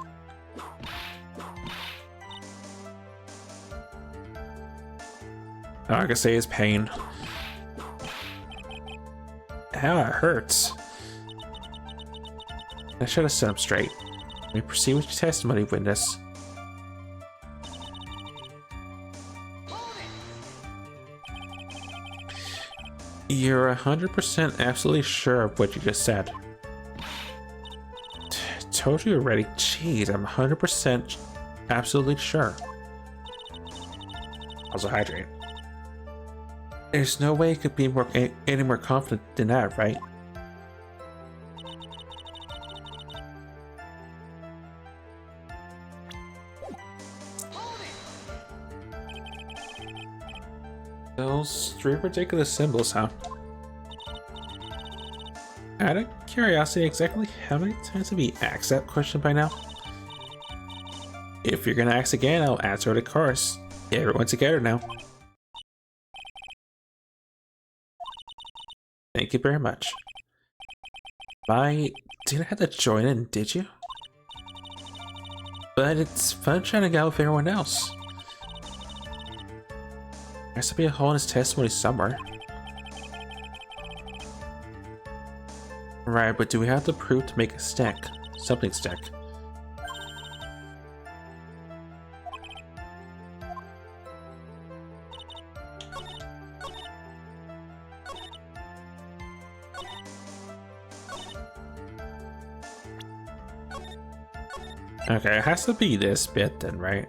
All I can say is pain. Ow, it hurts. I should have set him straight. Let me proceed with your testimony, witness. You're 100% absolutely sure of what you just said. Told you already. Jeez, I'm 100% absolutely sure. Also hydrate. There's no way you could be any more confident than that, right? Those 3 ridiculous symbols, huh? Out of curiosity, exactly how many times have you asked that question by now? If you're gonna ask again, I'll answer it, of course. Everyone together now. Thank you very much. Didn't have to join in, did you? But it's fun trying to get out with everyone else. There has to be a hole in his testimony somewhere. Right, but do we have to prove to make a stick? Something stick. Okay, it has to be this bit then, right?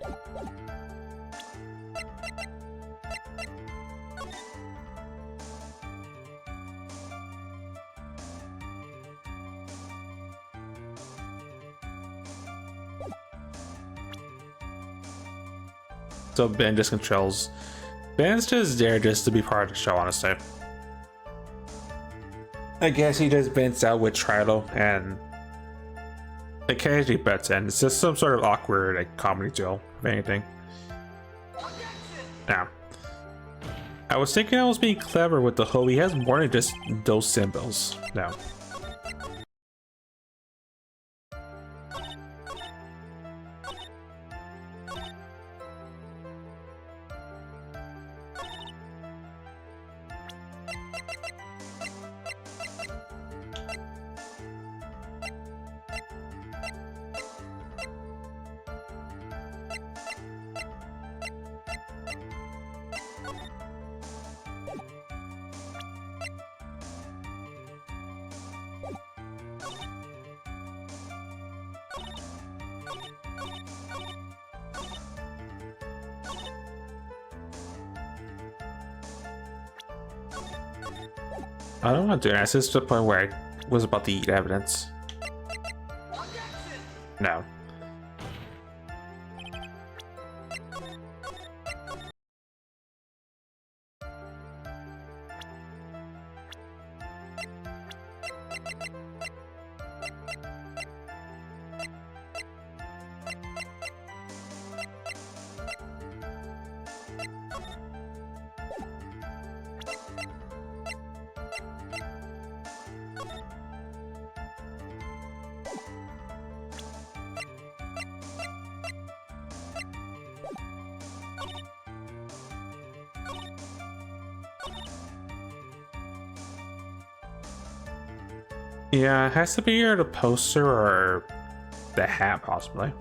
So Ben just controls. Ben's just there just to be part of the show, honestly. I guess he just vents out with Trilo and occasionally butts in. It's just some sort of awkward like comedy duel, if anything. Now, I was thinking I was being clever with the whole he has more than just those symbols. No. I don't want to do that. This is the point where I was about to eat evidence. No. Yeah, it has to be either the poster or the hat, possibly.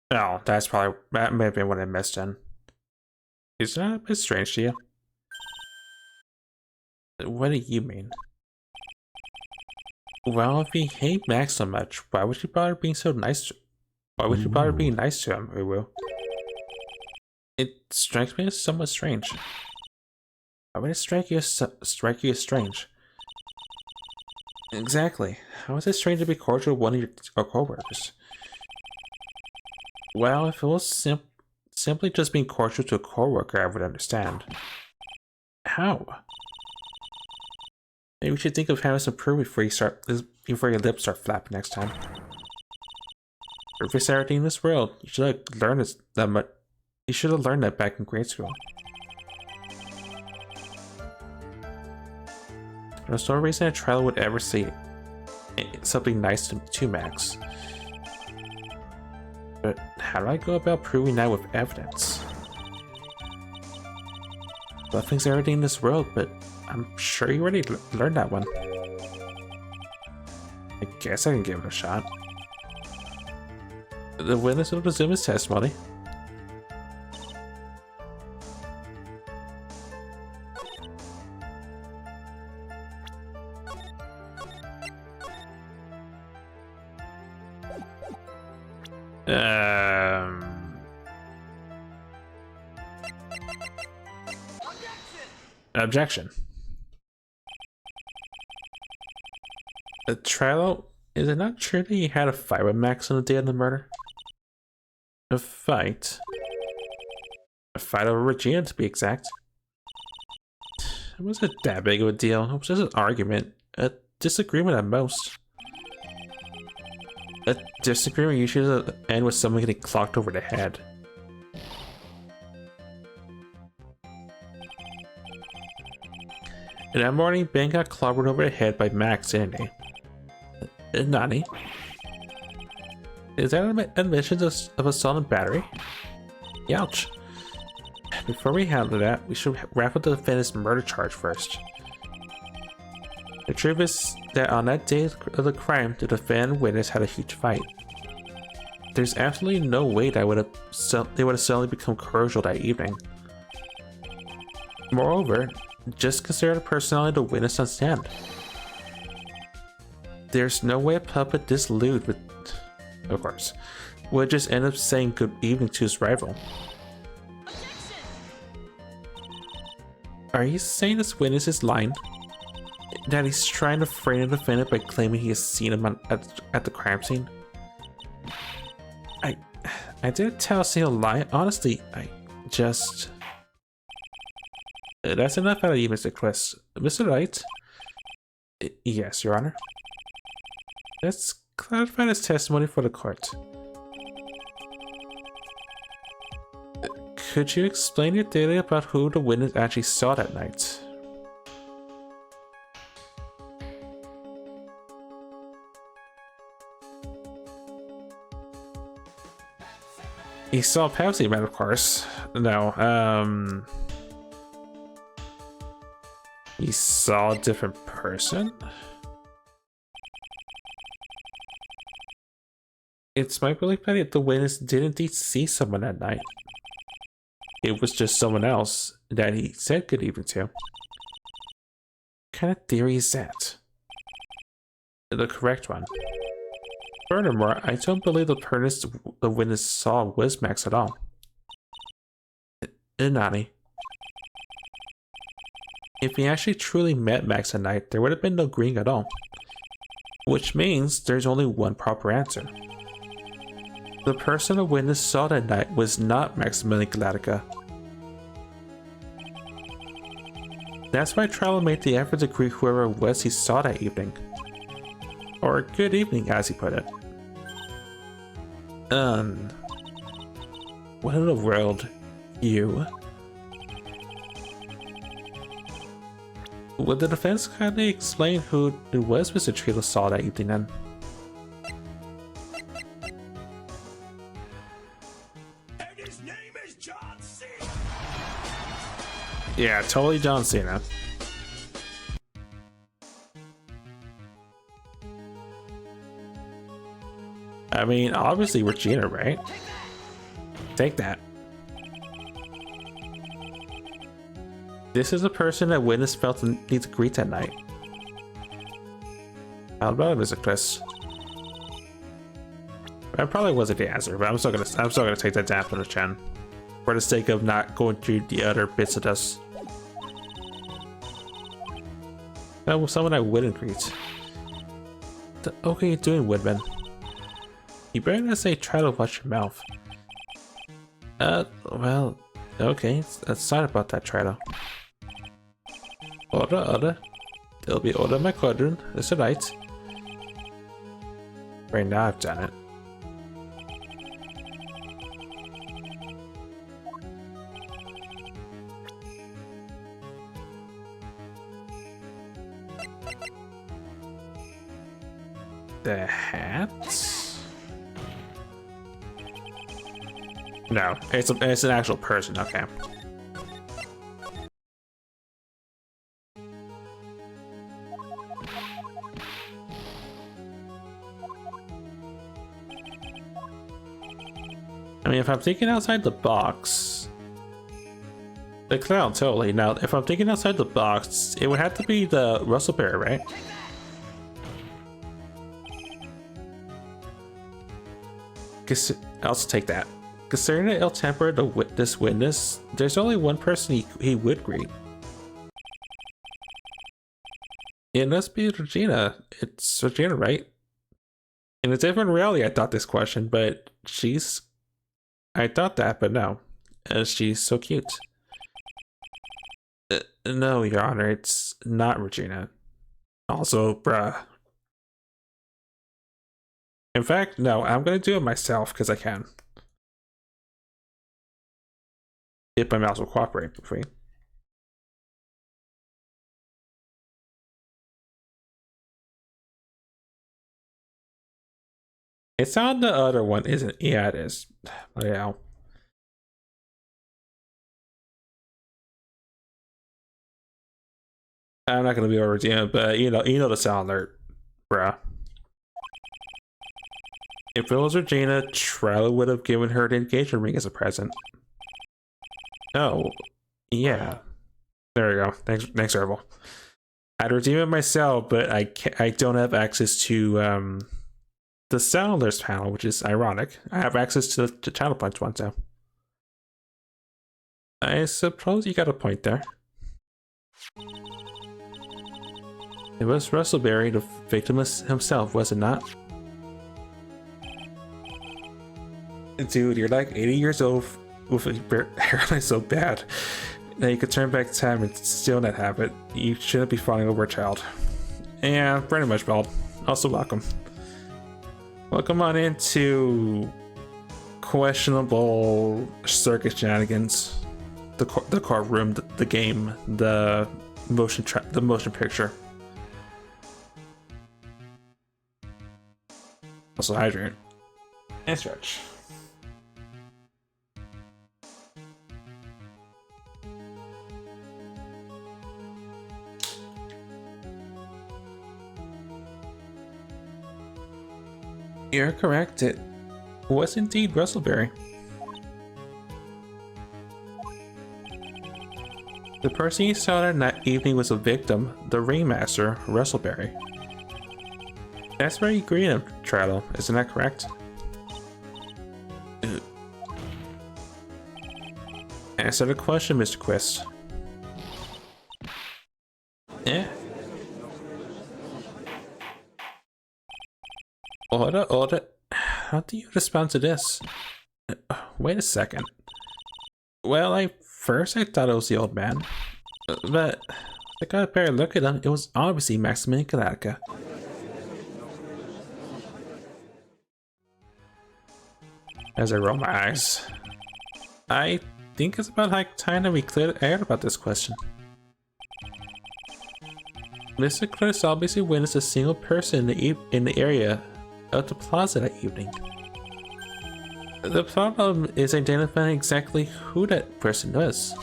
Oh, that may have been what I missed then. Is that a bit strange to you? What do you mean? Well, if you hate Max so much, why would you bother being so nice? Why would you bother being nice to him, Uwu? It strikes me as somewhat strange. Why would it strike you as strange? Exactly. How is it strange to be cordial with one of your coworkers? Well, if it was simply just being cordial to a coworker, I would understand. How? Maybe you should think of having some proof before your lips start flapping next time. Proof is everything in this world. You should have learned that. You should have learned that back in grade school. There's no reason a trial would ever say something nice to Max. But how do I go about proving that with evidence? Nothing's everything in this world, but I'm sure you already learned that one. I guess I can give it a shot. The witness will resume his testimony. Objection. Trello, is it not true that you had a fight with Max on the day of the murder? A fight? A fight over Regina, to be exact. It wasn't that big of a deal. It was just an argument. A disagreement at most. A disagreement usually ends with someone getting clocked over the head. And that morning, Ben got clobbered over the head by Max, didn't he? Nani? Is that an admission of assault and battery? Youch. Before we handle that, we should wrap up the defendant's murder charge first. The truth is that on that day of the crime, the defendant and witness had a huge fight. There's absolutely no way that they would have suddenly become cordial that evening. Moreover, just consider the personality of the witness on stand. There's no way a puppet this lewd would just end up saying good evening to his rival. Are you saying this witness is lying? That he's trying to frame the defendant by claiming he has seen him at the crime scene? I didn't tell us he'll lie. Honestly, I just... That's enough out of you, Mr. Quest. Mr. Wright? Yes, Your Honor. Let's clarify this testimony for the court. Could you explain your theory about who the witness actually saw that night? He saw Pepsi Man, of course. No, he saw a different person? It's my belief that the witness did indeed see someone that night. It was just someone else that he said good evening to. What kind of theory is that? The correct one. Furthermore, I don't believe the witness saw was Max at all. Nani. If he actually truly met Max at night, there would have been no green at all. Which means there's only one proper answer. The person the witness saw that night was not Maximilian Galactica. That's why Trello made the effort to greet whoever it was he saw that evening. Or good evening, as he put it. What in the world? You? Would the defense kindly explain who it was Mr. Trello saw that evening then? And his name is John Cena! Yeah, totally John Cena. I mean, obviously Regina, right? Take that. This is a person that witness felt the need to greet that night. How about it, Mr. Chris? That probably wasn't the answer, but I'm still gonna take that down for the chin, for the sake of not going through the other bits of this. That was someone I wouldn't greet. Okay, you're doing, Woodman. You better not say try to watch your mouth. Well, okay, sorry about that, Trilo. Order. There'll be order in my quadrant, is it right? Right now I've done it. The hat? No, it's an actual person, okay. I mean, if I'm thinking outside the box, the clown, totally. Now, if I'm thinking outside the box, it would have to be the Russell Bear, right? I'll just take that. Considering the ill-tempered this witness, there's only one person he would greet. It must be Regina. It's Regina, right? In a different reality, I thought this question, but I thought that, but no. She's so cute. No, Your Honor, it's not Regina. Also, bruh. In fact, no, I'm gonna do it myself because I can. If my mouse will cooperate with me. It's on the other one, isn't it? Yeah, it is. Yeah. I'm not gonna be over Regina, but you know the sound alert, bruh. If it was Regina, Trello would have given her the engagement ring as a present. Oh, yeah. There we go. Thanks, Herbal. I'd redeem it myself, but I don't have access to the Sounders panel, which is ironic. I have access to the Channel Punch one, so I suppose you got a point there. It was Russellberry, the victim himself, was it not? Dude, you're like 80 years old with a hairline so bad that you could turn back time and still not have it. You shouldn't be falling over a child. Yeah, pretty much, bald. Also, welcome. Welcome on into questionable circus shenanigans. The courtroom, the game, the motion picture. Also hydrate and stretch. You're correct, it was indeed Russellberry. The person you saw that evening was a victim, the ringmaster, Russellberry. That's where you greeted him, Trello, isn't that correct? Answer the question, Mr. Quist. Yeah. Order. How do you respond to this? Wait a second. Well, first I thought it was the old man, but I got a better look at him. It was obviously Maximilian Kalatka. As I roll my eyes, I think it's about like time that we cleared the air about this question. Mr. Chris obviously witnessed a single person in the area of the plaza that evening. The problem is identifying exactly who that person was.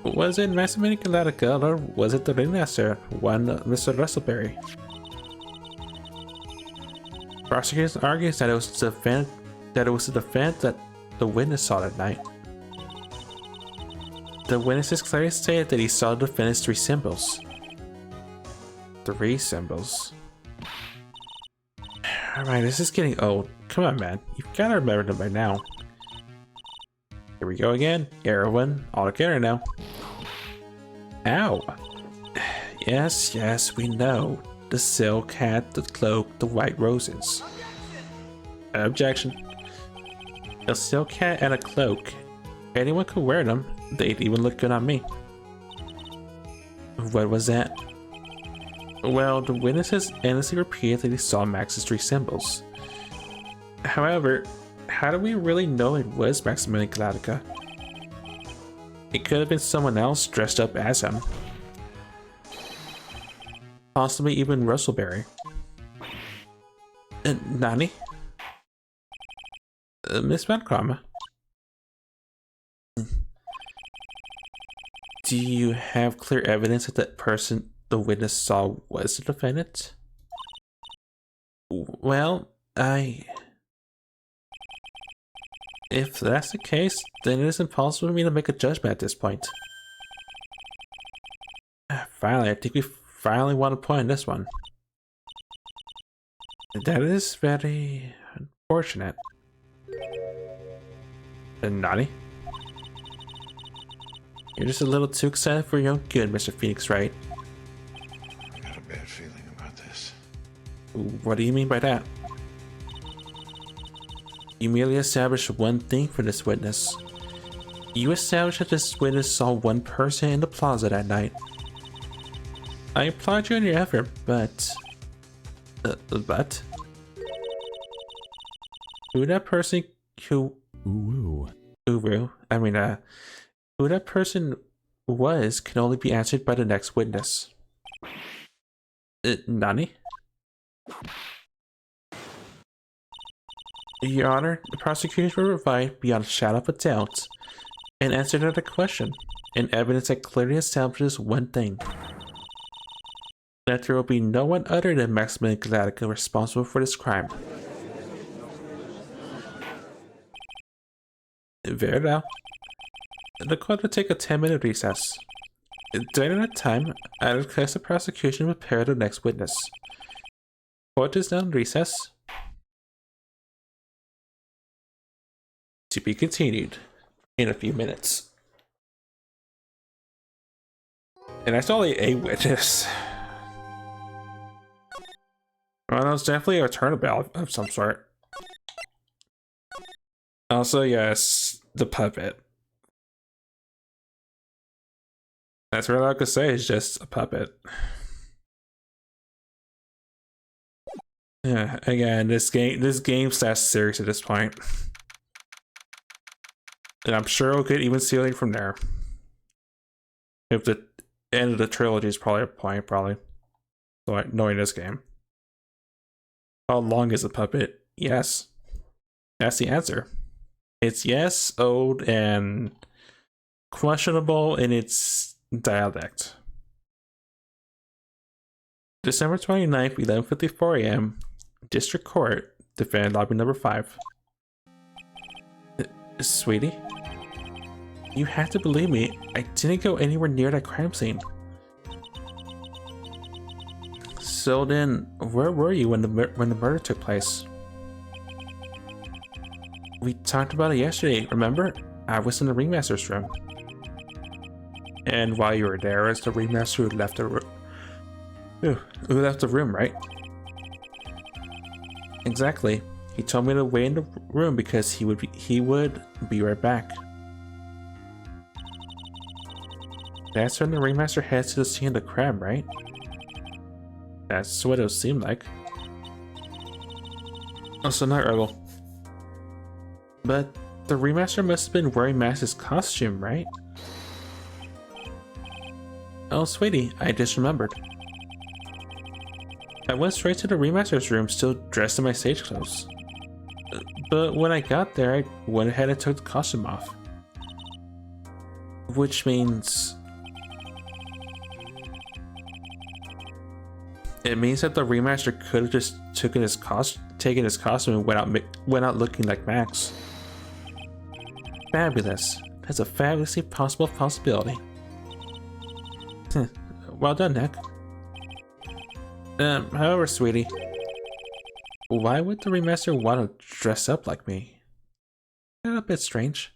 Was it Maximilian Kalatka or was it the ringmaster, one Mr. Russellberry? Prosecutors argues that it was that it was the defense that the witness saw that night. The witnesses clearly stated that he saw the defendant's 3 symbols. 3 symbols. Alright, this is getting old. Come on, man. You've gotta remember them by now. Here we go again. Everyone, all together now. Ow. Yes, yes, we know. The silk hat, the cloak, the white roses. Objection. A silk hat and a cloak. Anyone could wear them. They'd even look good on me. What was that? Well, the witnesses endlessly repeated that he saw Max's 3 symbols. However, how do we really know it was Maximilian Galactica? It could have been someone else dressed up as him. Possibly even Russellberry. Nani? Miss Malcolm. Do you have clear evidence that that person the witness saw was the defendant? Well, if that's the case, then it is impossible for me to make a judgment at this point. Finally, I think we finally want to point on this one. That is very unfortunate. Nani? You're just a little too excited for your own good, Mr. Phoenix, right? I got a bad feeling about this. What do you mean by that? You merely established one thing for this witness. You established that this witness saw one person in the plaza that night. I applaud you in your effort, but... Who that person who... Who that person was can only be answered by the next witness. Nani? Your Honor, the prosecution will provide beyond a shadow of a doubt an answer to the question, and evidence that clearly establishes one thing. That there will be no one other than Maximilian Galactica responsible for this crime. Very well. The court will take a 10-minute recess. During that time, I request the prosecution prepare the next witness. Court is now in recess. To be continued in a few minutes. And that's only a witness. Well, that was definitely a turnabout of some sort. Also, yes, the puppet. That's what I could say, is just a puppet. Yeah, again, this game's that serious at this point. And I'm sure we'll get even sealing from there. If the end of the trilogy is probably a point, probably. So, knowing this game. How long is a puppet? Yes. That's the answer. It's yes, old, and questionable in its dialect. December 29th, 11:54 a.m. District Court, defendant lobby number 5. Sweetie? You have to believe me, I didn't go anywhere near that crime scene. So then, where were you when the murder took place? We talked about it yesterday, remember? I was in the ringmaster's room. And while you were there, as the ringmaster who left the room, right? Exactly. He told me to wait in the room because he would be right back. That's when the ringmaster heads to the scene of the crime, right? That's what it seemed like. Also not Earl. But the ringmaster must have been wearing Max's costume, right? Oh, sweetie, I just remembered. I went straight to the ringmaster's room, still dressed in my stage clothes. But when I got there, I went ahead and took the costume off. Which means... It means that the remaster could have just taken his taken his costume and went out looking like Max. Fabulous. That's a fabulously possible possibility. Well done, Nick. However, sweetie, why would the remaster want to dress up like me? That's a bit strange.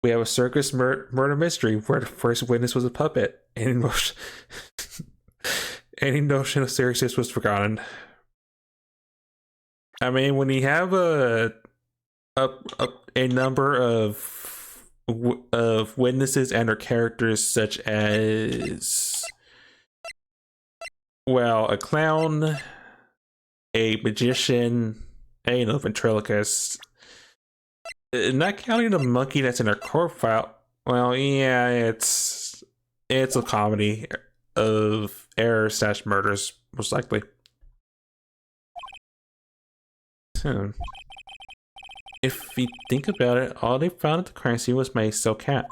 We have a circus murder mystery where the first witness was a puppet. Any notion of seriousness was forgotten. I mean, when you have a number of witnesses and their characters, such as, well, a clown, a magician, a ventriloquist, not counting the monkey that's in their court file. Well, yeah, it's a comedy of errors / murders, most likely. If you think about it, all they found at the crime scene was my cell cat.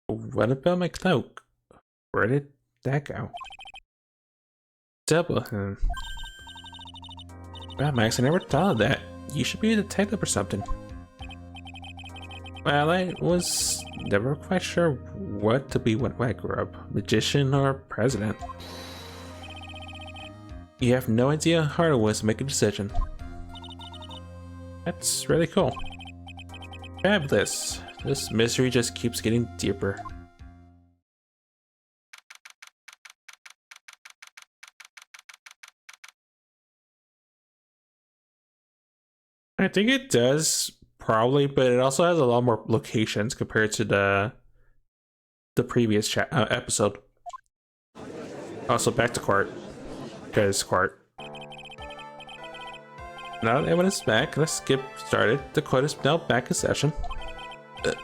What about my cloak? Where did that go? Double. Wow, Max, I never thought of that. You should be a detective or something. Well, I was never quite sure what to be when I grew up. Magician or president. You have no idea how hard it was to make a decision. That's really cool. Fabulous. This mystery just keeps getting deeper. I think it does, probably, but it also has a lot more locations compared to the previous episode. Also, back to court. Because court. Now that everyone is back, let's get started. The court is now back in session.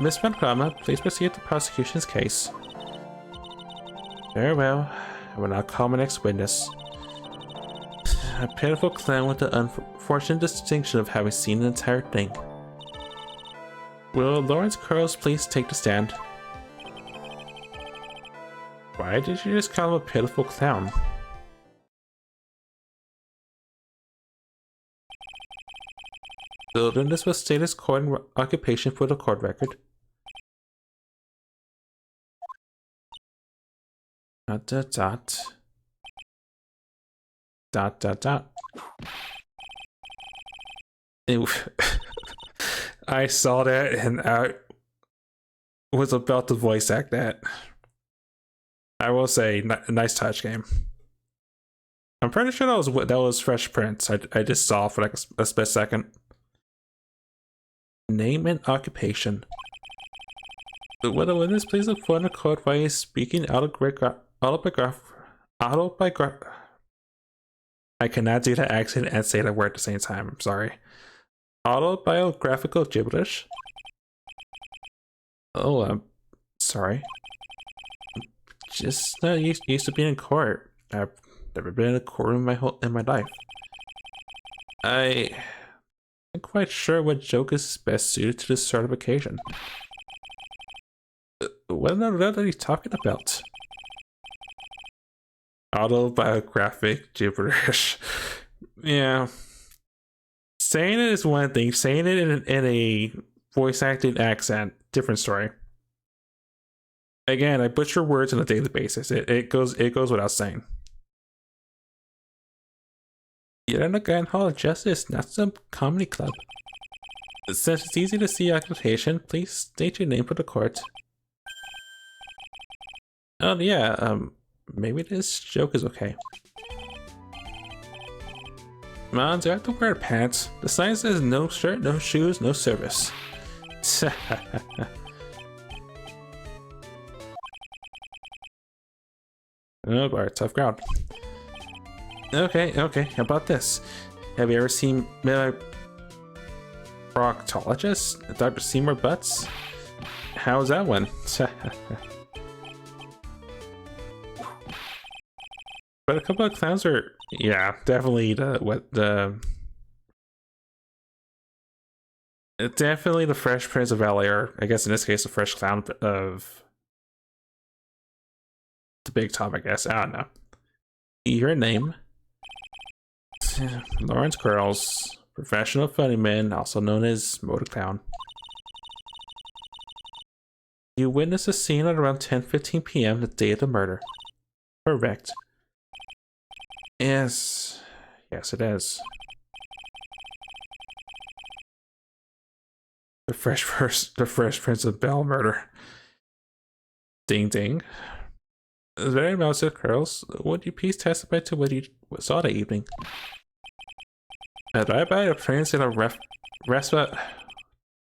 Miss Montgomery, please proceed with the prosecution's case. Very well. I will now call my next witness. A pitiful clown with the unfortunate distinction of having seen the entire thing. Will Lawrence Curls please take the stand? Why did you just call him a pitiful clown? So then this was status court and occupation for the court record. Dot. I saw that and I was about to voice act that. I will say, nice touch, game. I'm pretty sure that was Fresh Prince. I just saw for like a split second. Name and occupation. Will the witness please inform the court why he is speaking autobiographical? I cannot do that accent and say that word at the same time. I'm sorry. Autobiographical gibberish? Oh, I'm sorry. Just not used to being in court. I've never been in a courtroom in my life. I'm not quite sure what joke is best suited to this sort of occasion. What are you talking about? Autobiographic gibberish. Yeah. Saying it is one thing. Saying it in a voice acted accent, different story. Again, I butcher words on a daily basis. It goes without saying. You're in a Grand Hall of Justice, not some comedy club. Since it's easy to see occupation, please state your name for the court. Oh yeah, maybe this joke is okay. Mom, do I have to wear pants? The sign says no shirt, no shoes, no service. Oh boy, tough crowd. Okay, how about this? Have you ever seen proctologist? Dr. Seymour Butts? How's that one? But a couple of clowns are, yeah, definitely definitely the Fresh Prince of LA, or I guess in this case the Fresh Clown of the Big Top, I guess. I don't know. Your name? Lawrence Curls, professional funny man, also known as Motor Clown. You witnessed the scene at around 10:15 p.m. the day of the murder. Correct. Yes. Yes, it is. The Fresh Prince of Bel murder. Ding ding. Very well said, Curls. Would you please testify to what you saw that evening? Right by a prince in a restaurant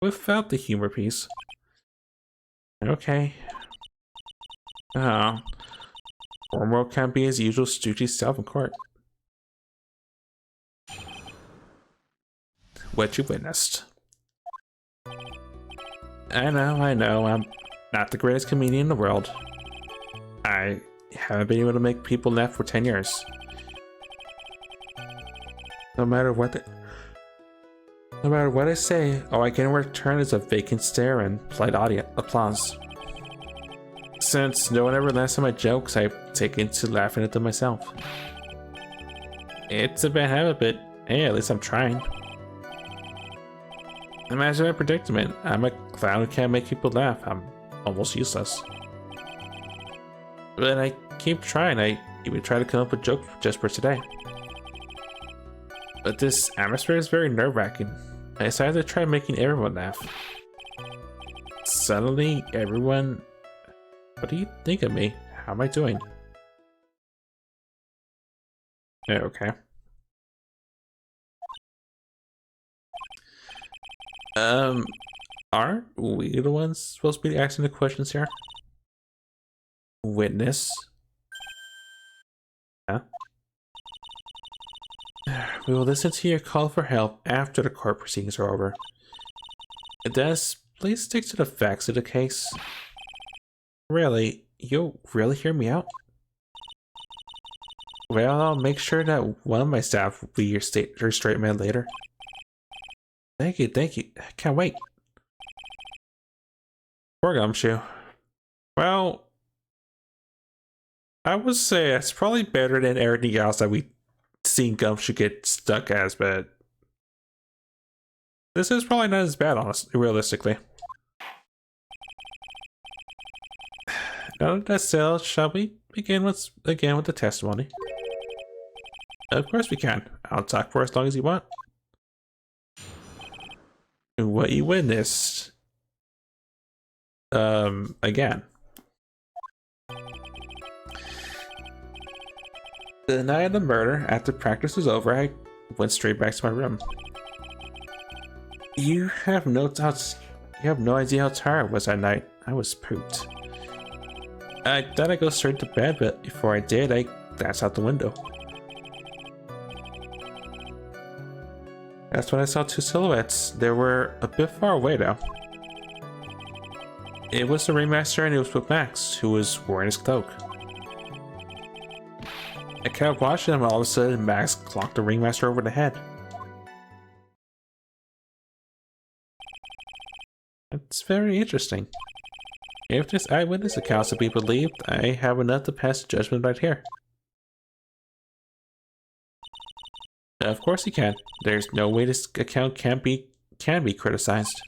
without the humor piece. Okay. Ormo can't be his usual stoogey self in court. What you witnessed. I know, I'm not the greatest comedian in the world. I haven't been able to make people laugh for 10 years. No matter what I say, all I get in return is a vacant stare and polite audience applause. Since no one ever laughs at my jokes, I've taken to laughing at them myself. It's a bad habit, but hey, at least I'm trying. Imagine my predicament. I'm a clown who can't make people laugh. I'm almost useless. But I keep trying. I even try to come up with jokes just for today. But this atmosphere is very nerve-wracking. I decided to try making everyone laugh. Suddenly, everyone... What do you think of me? How am I doing? Okay. Aren't we the ones supposed to be asking the questions here? Witness? Huh? We will listen to your call for help after the court proceedings are over. Dennis, please stick to the facts of the case. Really? You'll really hear me out? Well, I'll make sure that one of my staff will be your straight man later. Thank you. I can't wait. Poor Gumshoe. Well, I would say it's probably better than everything else that we've seen Gumshoe get stuck as, but this is probably not as bad, honestly, realistically. Now that said, shall we begin with the testimony? Of course we can. I'll talk for as long as you want. What you witnessed. Again. The night of the murder, after practice was over, I went straight back to my room. You have no idea how tired I was that night. I was pooped. I thought I'd go straight to bed, but before I did, I glanced out the window. That's when I saw two silhouettes. They were a bit far away though. It was the ringmaster and it was with Max, who was wearing his cloak. I kept watching him, and all of a sudden Max clocked the ringmaster over the head. It's very interesting. If this eyewitness account is to be believed, I have enough to pass judgment right here. Of course you can. There's no way this account can be criticized.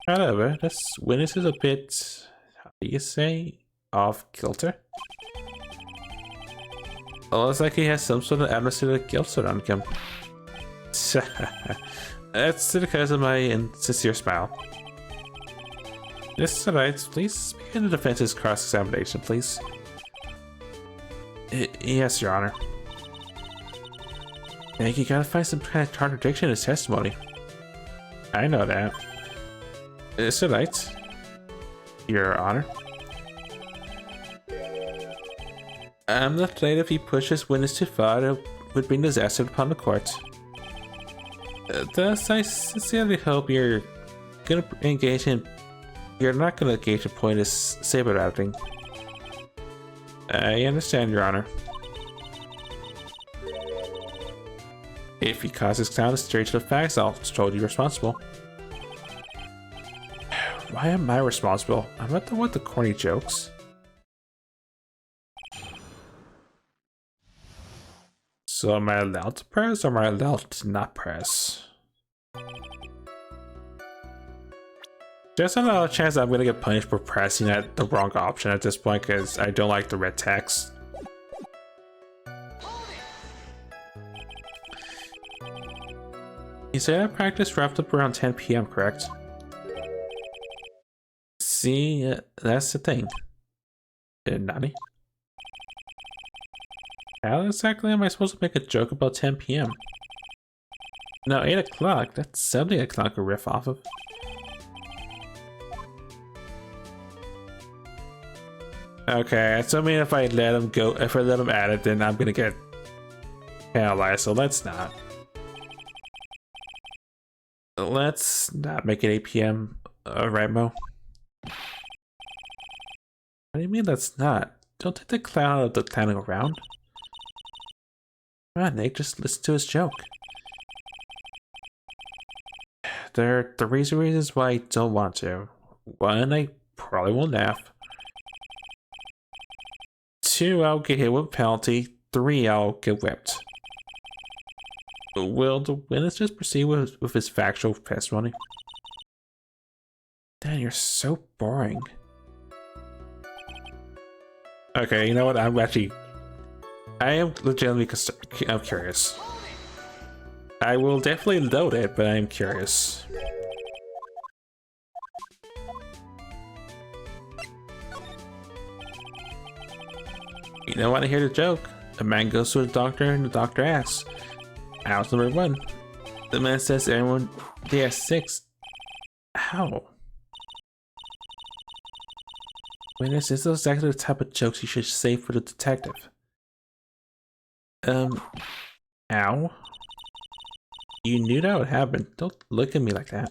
However, this witness is a bit, how do you say, off kilter? Looks like he has some sort of administrative guilt on him. That's because of my insincere smile. This is alright. Please begin the defense's cross-examination, please. Yes, Your Honor. I think you gotta find some kind of contradiction in his testimony. I know that. It's alright, Your Honor. I'm afraid if he pushes witness too far, it would bring disaster upon the court. Thus, I sincerely hope you're not gonna engage in pointless saber-rattling. I understand, Your Honor. If he causes clown to stray to the facts, I'll hold you responsible. Why am I responsible? I'm not the one with the corny jokes. So am I allowed to press or am I allowed to not press? There's a lot of chance I'm gonna get punished for pressing at the wrong option at this point because I don't like the red text. You said that practice wrapped up around 10 p.m., correct? See, that's the thing. Nani? How exactly am I supposed to make a joke about 10 p.m.? No, 8 o'clock. That's 7 o'clock to riff off of. Okay, assuming if I let him go, if I let him at it, then I'm gonna get penalized, so let's not. Let's not make it 8 p.m. Right, Mo? What do you mean that's not? Don't take the clown out of the clowning around. Come on, Nick, just listen to his joke. There are 3 reasons why I don't want to. 1, I probably won't laugh. 2, I'll get hit with a penalty. 3, I'll get whipped. Will the witness just proceed with his factual testimony? Dan, you're so boring. Okay, you know what? I am legitimately I'm curious. I will definitely load it, but I am curious. You don't want to hear the joke. A man goes to the doctor and the doctor asks, "How's number 1?" The man says everyone they has 6. How? Witness, this is exactly the type of jokes you should say for the detective. Ow? You knew that would happen. Don't look at me like that.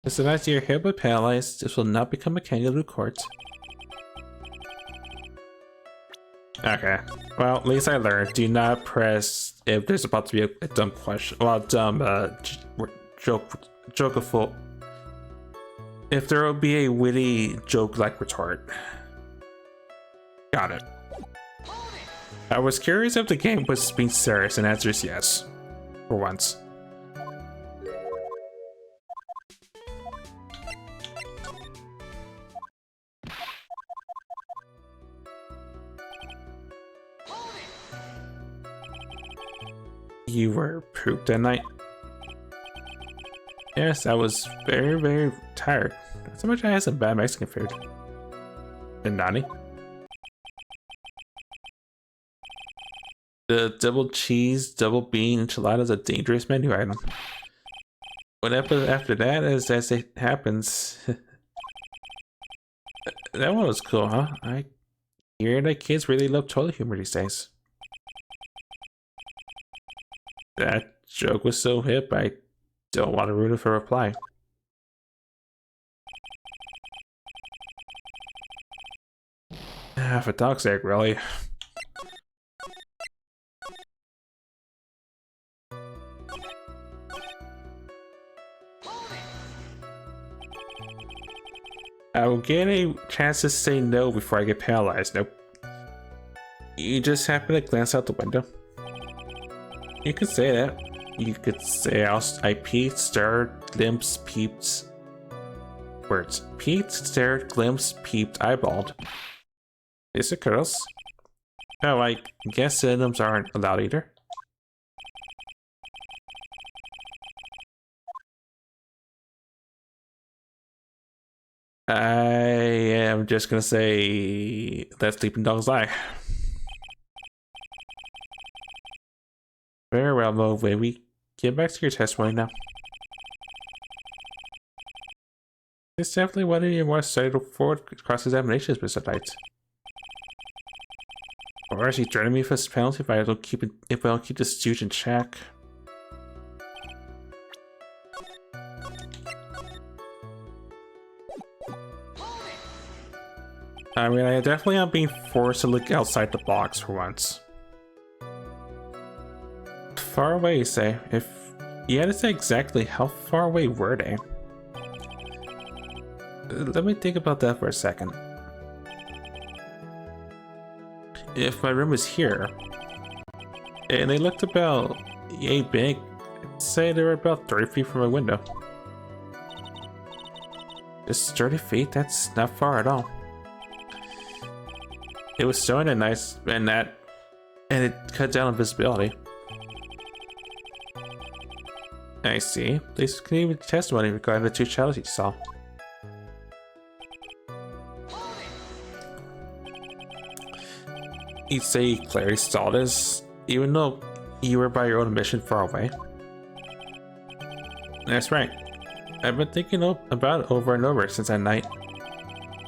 As soon as you're hereby paralyzed, this will not become a kangaroo court. Okay. Well, at least I learned. Do not press if there's about to be a dumb question. Well, dumb, jokeable. If there will be a witty joke-like retort. Got it. I was curious if the game was being serious, and the answer is yes. For once. You were pooped that night? Yes, I was very, very tired. Not so much I had some bad Mexican food. And Nani? The double cheese, double bean enchilada is a dangerous menu item. What happens after that is as it happens. That one was cool, huh? I hear that kids really love toilet humor these days. That joke was so hip, I don't want to ruin it for a reply. For dog's sake, really. I will get a chance to say no before I get paralyzed. Nope. You just happen to glance out the window. You could say that. You could say I peeked, stared, glimpsed, peeped. Words. Peeked, stared, glimpsed, peeped, eyeballed. Is it curls? Oh, I guess synonyms aren't allowed either. I am just gonna say let sleeping dogs lie. Very well, Mo. We get back to your testimony now. It's definitely one of your more excited for cross-examinations, Mr. Knight. Or is he threatening me for this penalty if I don't keep the stooge in check? I mean, I definitely am being forced to look outside the box for once. Far away, you say? If you had to say exactly how far away were they? Let me think about that for a second. if my room is here, and they looked about yay big, I'd say they were about 30 feet from my window. Just 30 feet? That's not far at all. It was showing a nice, and it cut down on visibility. I see. Please continue with testimony regarding the two shadows you saw. You say you clearly saw this, even though you were by your own admission far away? That's right. I've been thinking about it over and over since that night.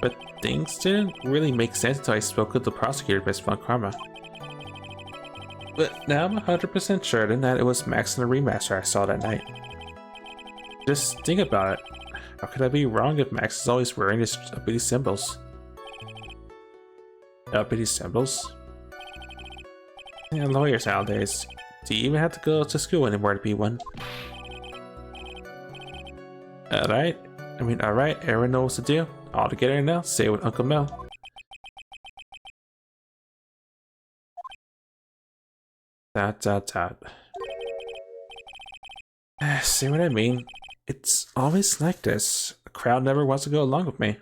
But things didn't really make sense until I spoke with the prosecutor, Miss Von Karma. But now I'm 100% certain that it was Max in the remaster I saw that night. Just think about it. How could I be wrong if Max is always wearing his uppity symbols? Uppity symbols? Yeah, lawyers nowadays. Do you even have to go to school anymore to be one? Alright, everyone knows what to do. All together now, say it with Uncle Mel. Dot. See what I mean? It's always like this. A crowd never wants to go along with me.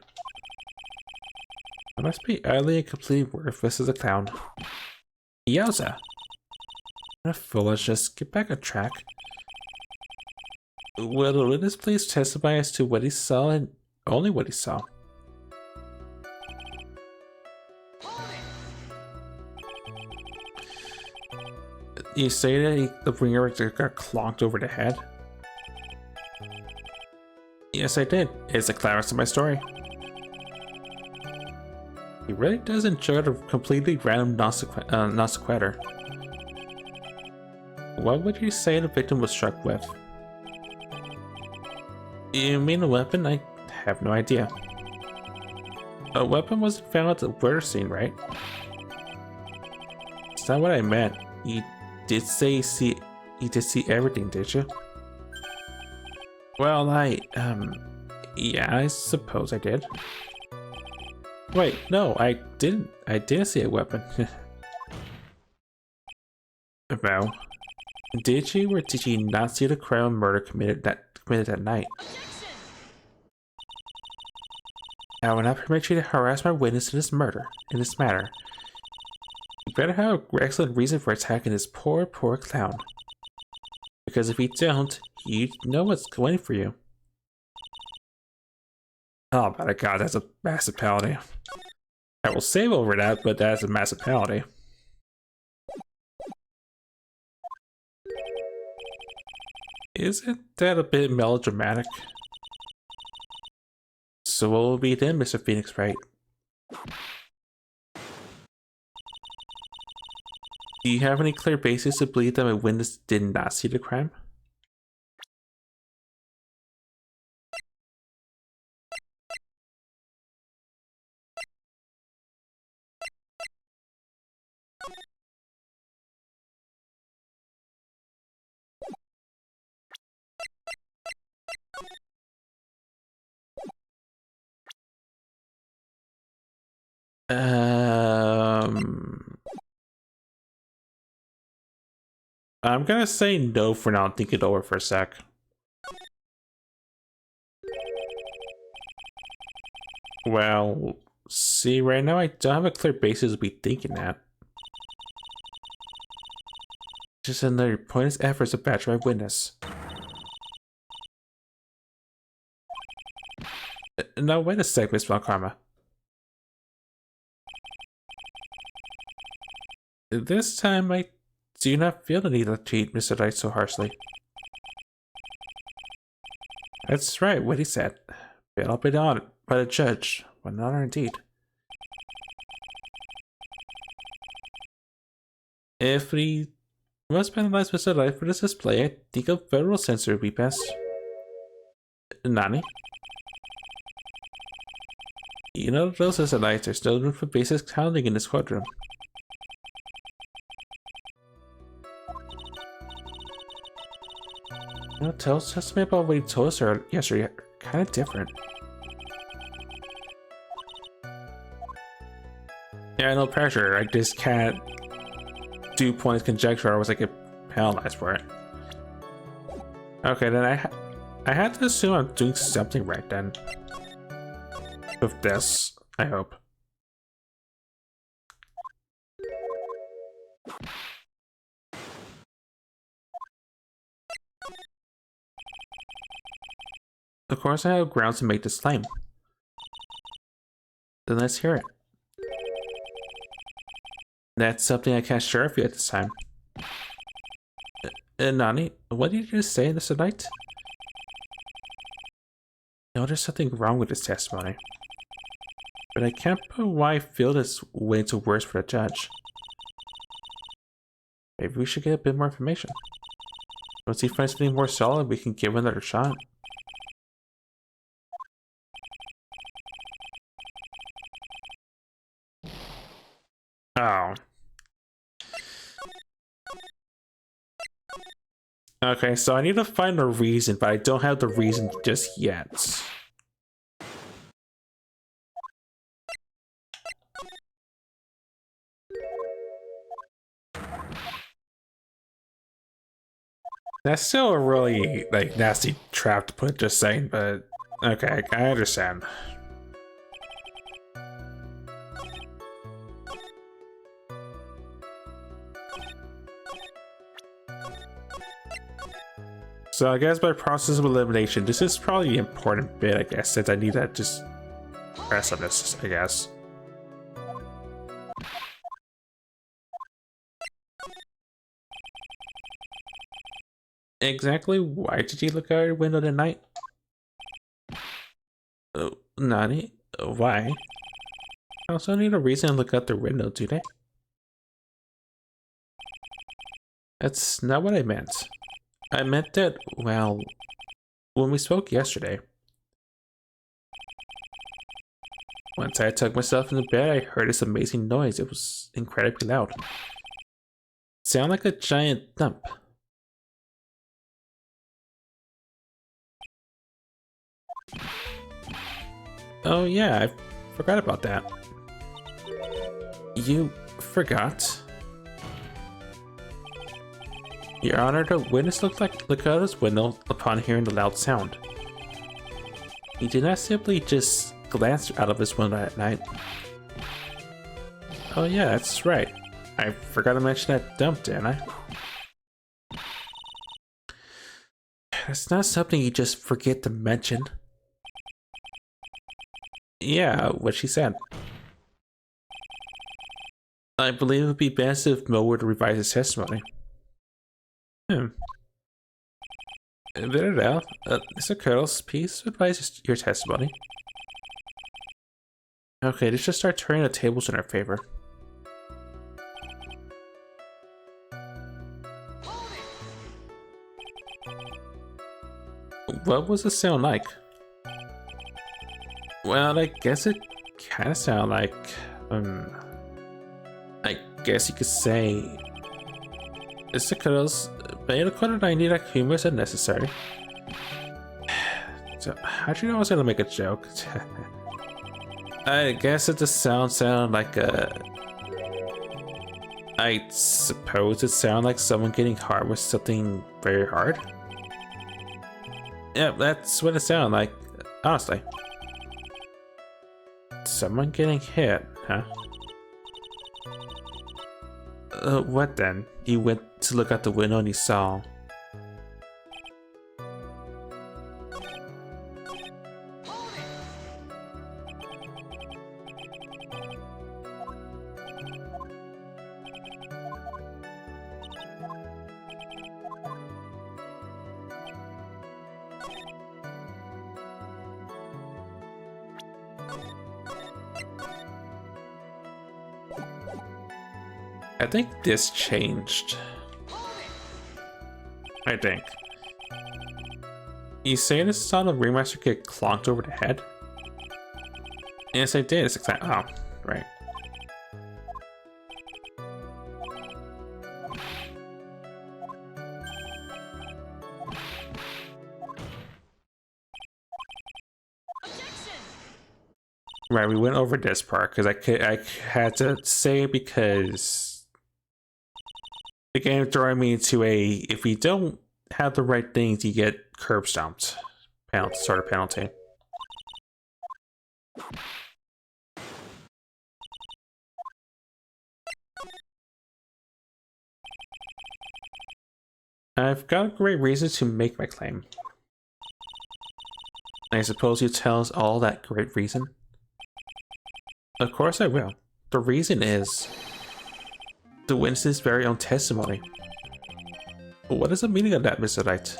I must be utterly and completely worthless as a clown. Yowza! What a foolishness. Get back on track. Will the witness please testify as to what he saw and only what he saw? You say that the ringer got clonked over the head? Yes, I did. It's the climax of my story. He really does enjoy a completely random non sequitur. What would you say the victim was struck with? You mean a weapon? I have no idea. A weapon wasn't found at the murder scene, right? That's not what I meant. You did say you did see everything, did you? Well, yeah, I suppose I did. Wait, no, I didn't. I didn't see a weapon. Well, did you or did you not see the crime of murder committed that night? I will not permit you to harass my witness in this matter. You better have an excellent reason for attacking this poor clown. Because if you don't, you know what's going for you. Oh my god, that's a massive penalty. I will save over that, but that's a massive penalty. Isn't that a bit melodramatic? So what will be then, Mr. Phoenix Wright? Do you have any clear basis to believe that my witness did not see the crime? I'm gonna say no for now and think it over for a sec. Well, see, right now I don't have a clear basis to be thinking that. Just another pointless efforts to badge my witness. Now wait a sec, Miss Von Karma. This time I do not feel the need to treat Mr. Wright so harshly. That's right, what he said. Bail up on by the judge. What an honor indeed. If we must penalize Mr. Wright for this display, I think a federal censor would be best. Nani? You know those Mr. Wright, there's no room for basic counting in this courtroom. You know, tell me about what he told us yesterday. Kind of different. Yeah, no pressure. I just can't do pointless conjecture. I was like get penalized for it. Okay, then I had to assume I'm doing something right then. With this, I hope. Of course, I have grounds to make this claim. Then let's hear it. That's something I can't share with you at this time. Nani, what did you just say this tonight? No, there's something wrong with this testimony. But I can't put why I feel this way into words for the judge. Maybe we should get a bit more information. Once he finds something more solid, we can give it another shot. Oh. Okay, so I need to find a reason, but I don't have the reason just yet. That's still a really, like, nasty trap to put, just saying, but okay, I understand. So I guess by process of elimination, this is probably the important bit, I guess, since I need to just press on this, I guess. Exactly why did you look out your window tonight? Nani? Why? I also need a reason to look out the window, do they? That's not what I meant. I meant that, well, when we spoke yesterday, once I tucked myself into bed, I heard this amazing noise. It was incredibly loud. It sounded like a giant thump. Oh yeah, I forgot about that. You forgot? Your Honor, the witness looked out of his window upon hearing the loud sound. He did not simply just glance out of his window at night. Oh yeah, that's right. I forgot to mention that dump, didn't I? That's not something you just forget to mention. Yeah, what she said. I believe it would be best if Mo were to revise his testimony. Very well. Mr. Curls, please revise your testimony. Okay, let's just start turning the tables in our favor. What was the sound like? Well, I guess it kind of sounded like, I guess you could say, Mr. Cuddles, but according I need humorous and necessary. So, how'd you know I was gonna make a joke? I guess it just sounded like a... I suppose it sounded like someone getting hard with something very hard. Yeah, that's what it sounded like, honestly. Someone getting hit, huh? What then? You went to look out the window and you saw... I think this changed. I think. You saying this saw the ringmaster get clonked over the head? Yes, I did. It's exactly. Oh, right. Right, we went over this part because I had to say it because the game throwing me into a if you don't have the right things, you get curb stomped penalty, sort of penalty. I've got a great reason to make my claim. I suppose you tell us all that great reason? Of course I will. The reason is the witness's very own testimony. What is the meaning of that, Mr. Wright?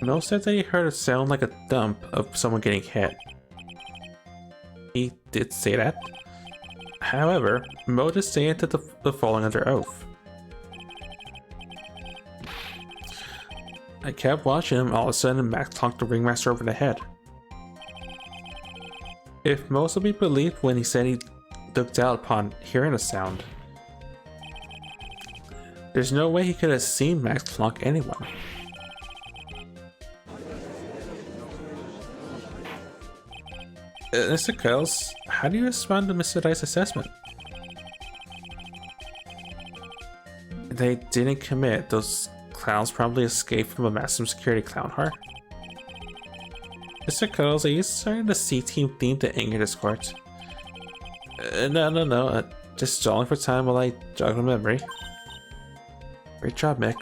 Mel said that he heard a sound like a thump of someone getting hit. He did say that. However, Mo just stated that the falling under oath. I kept watching him, all of a sudden Max clunked the ringmaster over the head. If most of me believed when he said he looked out upon hearing the sound, there's no way he could have seen Max clonk anyone. Mr. Curls, how do you respond to Mr. Wright's assessment? They didn't commit. Those clowns probably escaped from a maximum security clown heart. Mr. Cuddles, are you starting to see team theme to anger this court? No. Just stalling for time while I jog my memory. Great job, Mick.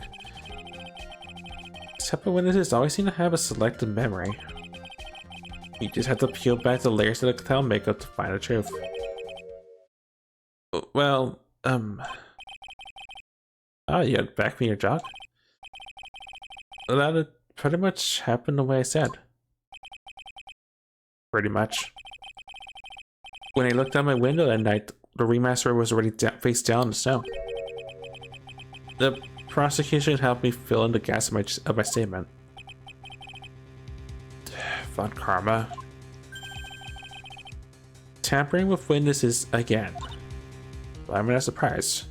Except for witnesses always seem to have a selective memory. You just have to peel back the layers of the clown makeup to find the truth. Well, oh, you had back me your jog? That pretty much happened the way I said. Pretty much. When I looked out my window that night, the remaster was already face down in the snow. The prosecution helped me fill in the gaps of my statement. Fun karma. Tampering with witnesses again. Well, I'm not surprised.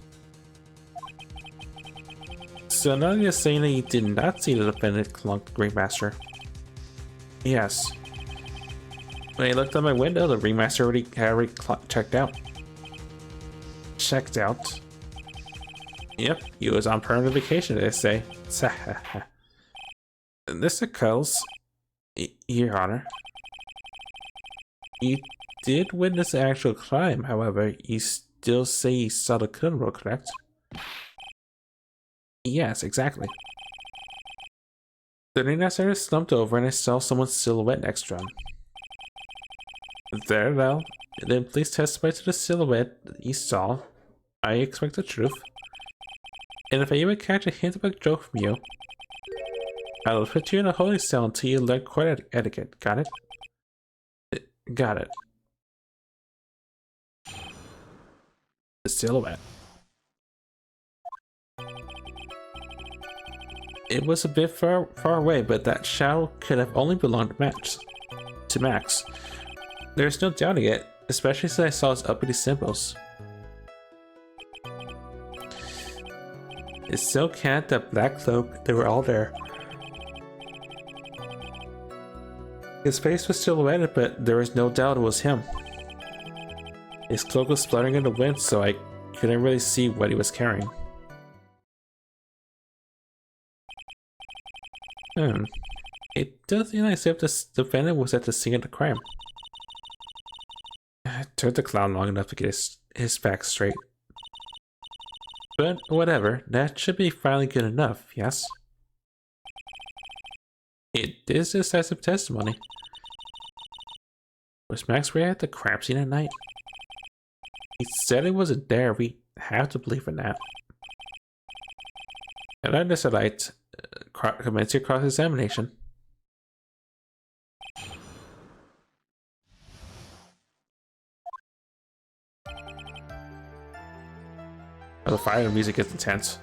So now you're saying that you did not see the defendant clunk the remaster? Yes. When I looked out my window, the remaster already checked out. Checked out? Yep, he was on permanent vacation, they say. Mr. Culls, Your Honor. You did witness the actual crime, however, you still say you saw the criminal, correct? Yes, exactly. The remaster slumped over and I saw someone's silhouette next to him. Very well. Then please testify to the silhouette you saw. I expect the truth. And if I even catch a hint of a joke from you, I will put you in a holding cell until you learn court etiquette. Got it? Got it. The silhouette. It was a bit far away, but that shadow could have only belonged to Max. There's no doubting it, especially since I saw his uppity symbols. His silk hat, that black cloak, they were all there. His face was silhouetted, but there was no doubt it was him. His cloak was fluttering in the wind, so I couldn't really see what he was carrying. It does seem as if the defendant was at the scene of the crime. I turned the clown long enough to get his facts straight. But whatever, that should be finally good enough, yes? It is decisive testimony. Was Max Ray at the crime scene at night? He said he wasn't there, we have to believe in that. And I decided to commence your cross-examination. The fire music is intense.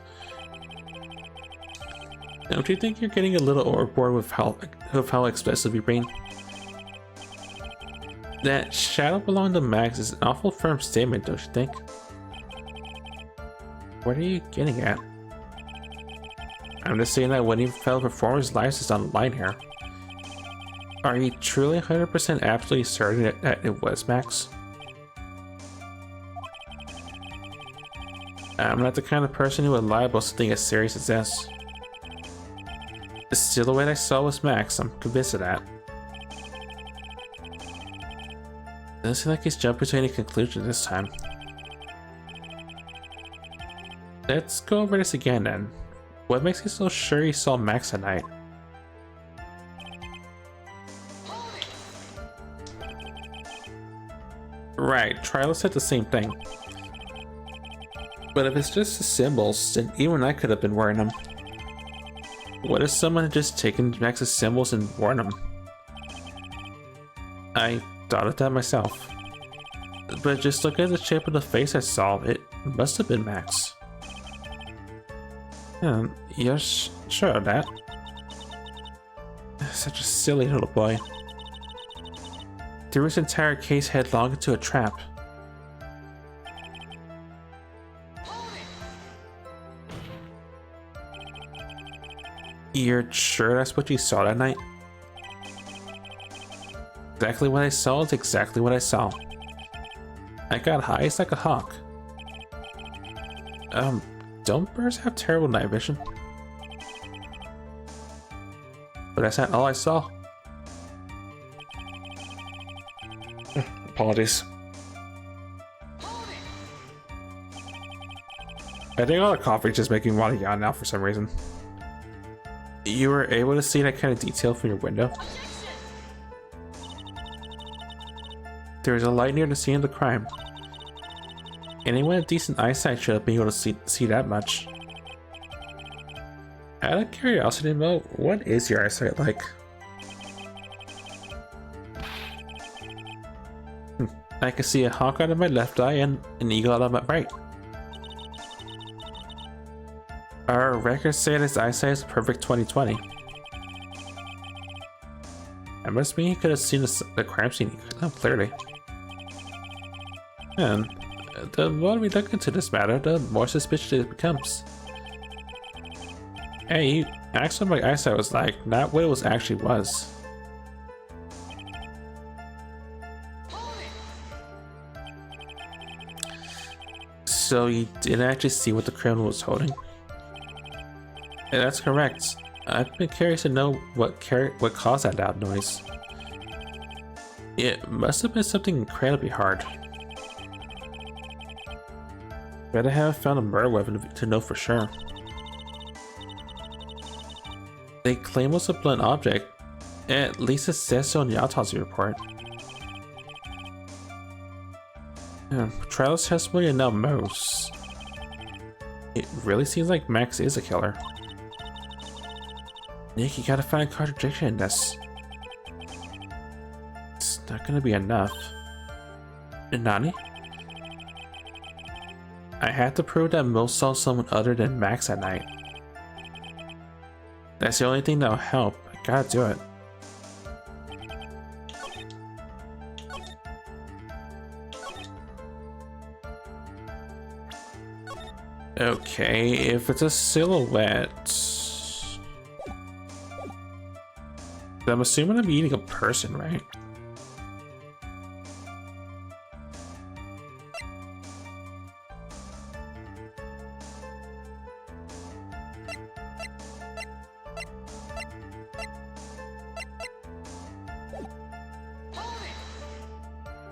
Don't you think you're getting a little overboard with how explicit you're being? That shadow belonged to Max is an awful firm statement, don't you think? What are you getting at? I'm just saying that when he fell performer's lives is on the line here. Are you truly 100% absolutely certain that it was Max? I'm not the kind of person who would lie about something as serious as this. The silhouette I saw was Max, I'm convinced of that. Doesn't seem like he's jumping to any conclusion this time. Let's go over this again then. What makes you so sure you saw Max that night? Right, Trilo said the same thing. But if it's just the symbols, then even I could have been wearing them. What if someone had just taken Max's symbols and worn them? I thought of that myself. But just look at the shape of the face I saw, it must have been Max. You're sure of that? Such a silly little boy. Threw his entire case headlong into a trap. You're sure that's what you saw that night? Exactly what I saw is exactly what I saw. I got high as like a hawk. Don't birds have terrible night vision? But that's not all I saw. Apologies. I think all the coffee is just making me want to yawn now for some reason. You were able to see that kind of detail from your window? There was a light near the scene of the crime. Anyone with decent eyesight should have been able to see that much. Out of curiosity, Mo, what is your eyesight like? I can see a hawk out of my left eye and an eagle out of my right. Our records say his eyesight is perfect 20/20. That must mean he could have seen the crime scene clearly. And the more we look into this matter, the more suspicious it becomes. Hey, you asked what my eyesight was like, not what it actually was. So you didn't actually see what the criminal was holding? Yeah, that's correct. I've been curious to know what caused that loud noise. It must have been something incredibly hard. Better have found a murder weapon to know for sure. They claim it was a blunt object. At least it says so in the autopsy report. Trial's testimony and now Mo's. It really seems like Max is a killer. Nick, you gotta find a contradiction in this. It's not gonna be enough. Nani? I had to prove that Mo saw someone other than Max at night. That's the only thing that'll help. I gotta do it. Okay, if it's a silhouette, I'm assuming I'm eating a person, right?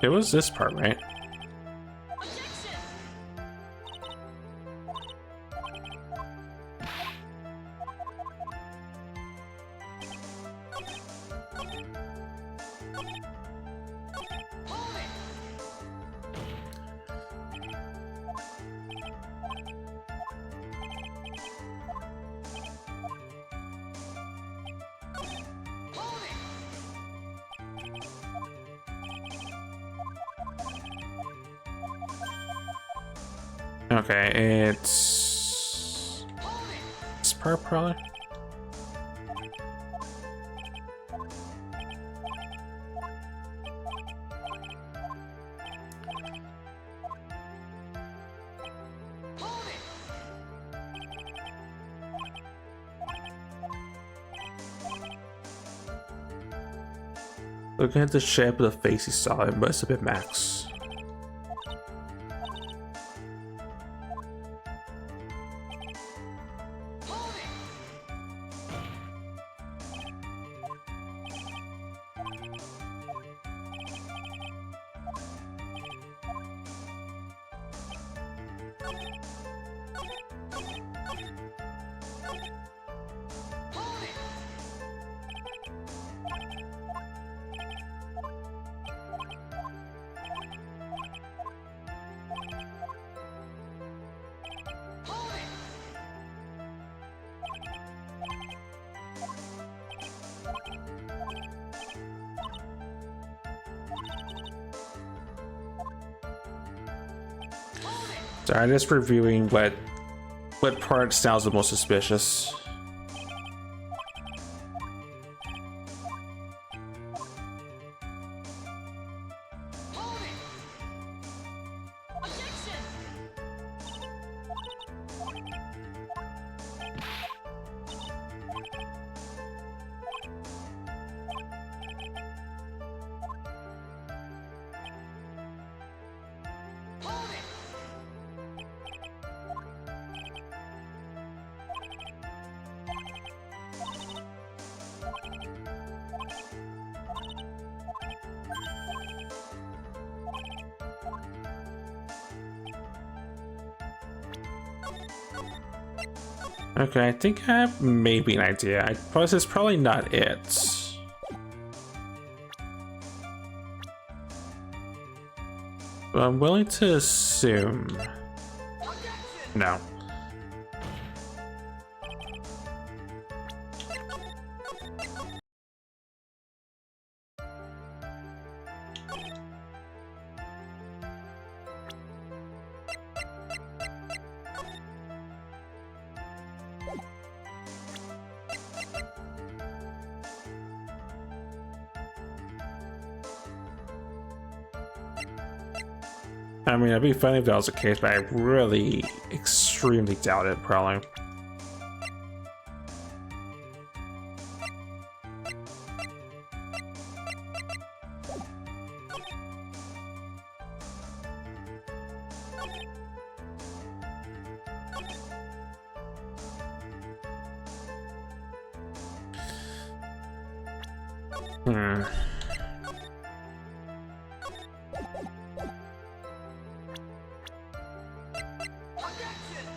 It was this part, right? Okay, it's this part probably. Looking at the shape of the face he saw, it must have been Max. So I'm just reviewing what part sounds the most suspicious. Okay, I think I have maybe an idea. This is probably not it. But I'm willing to assume. No. I mean, it'd be funny if that was the case, but I really extremely doubt it, probably.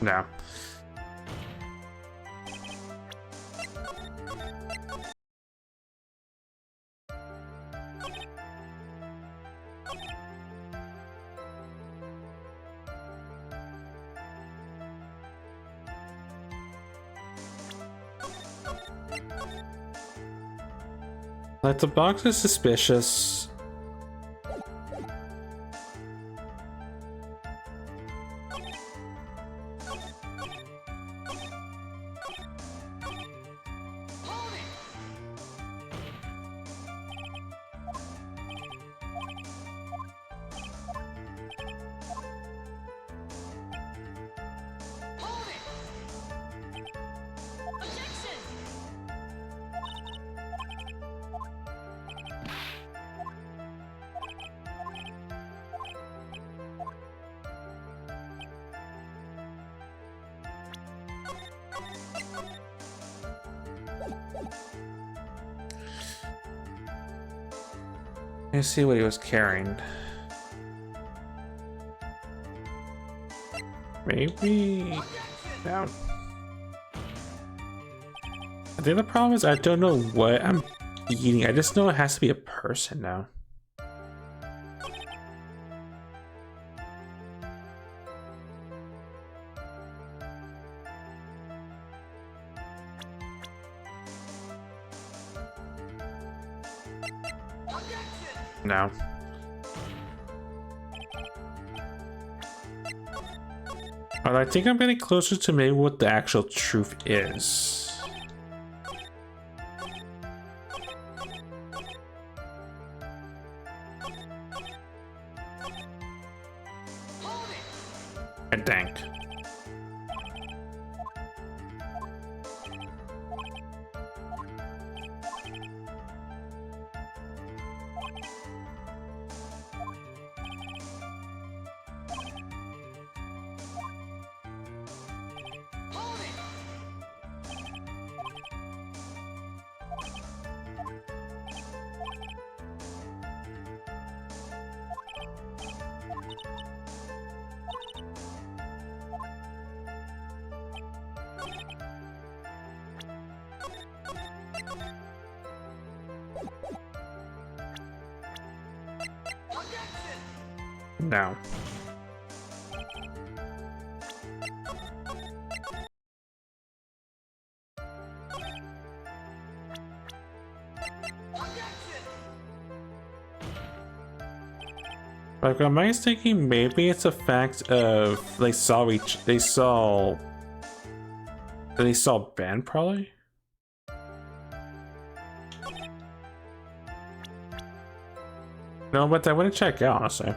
No. Like, the box is suspicious. Let's see what he was carrying. Maybe down. I think the problem is I don't know what I'm eating. I just know it has to be a person now. No. But I think I'm getting closer to maybe what the actual truth is. I think. No. Like, am I thinking maybe it's a fact of they saw Ben probably? No, but I want to check out honestly.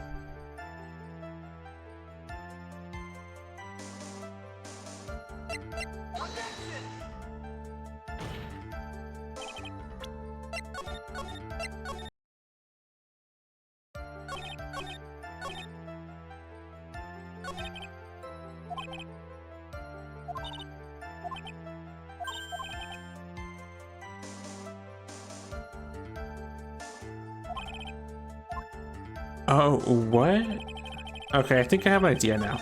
Oh, what? Okay, I think I have an idea now.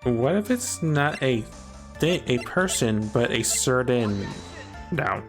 What if it's not a person, but a certain noun?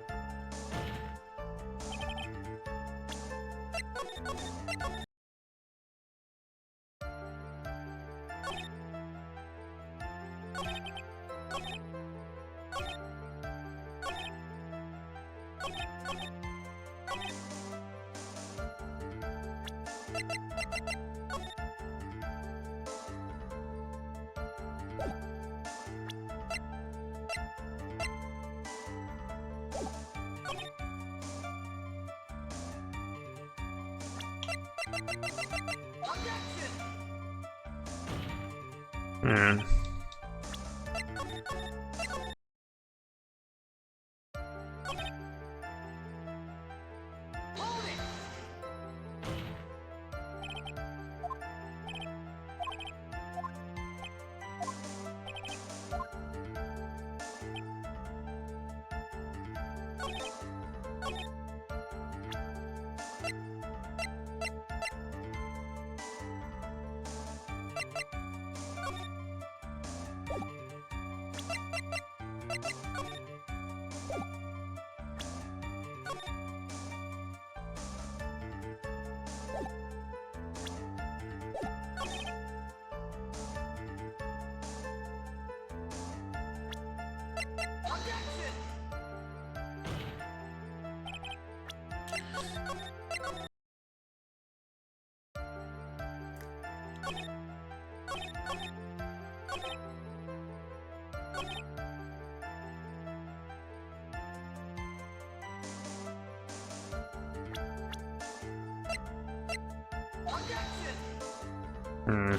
Hmm.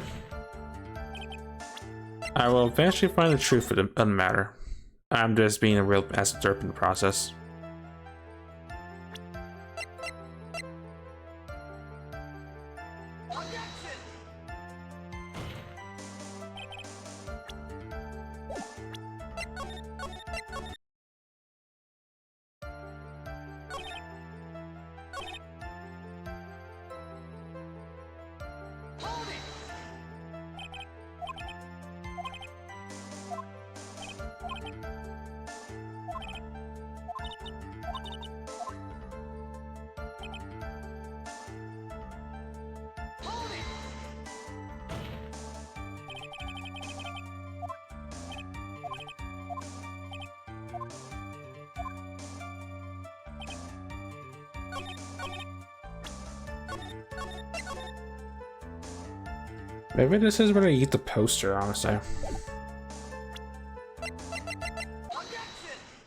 I will eventually find the truth of the matter. I'm just being a real ass derp in the process. Maybe this is where I eat the poster, honestly.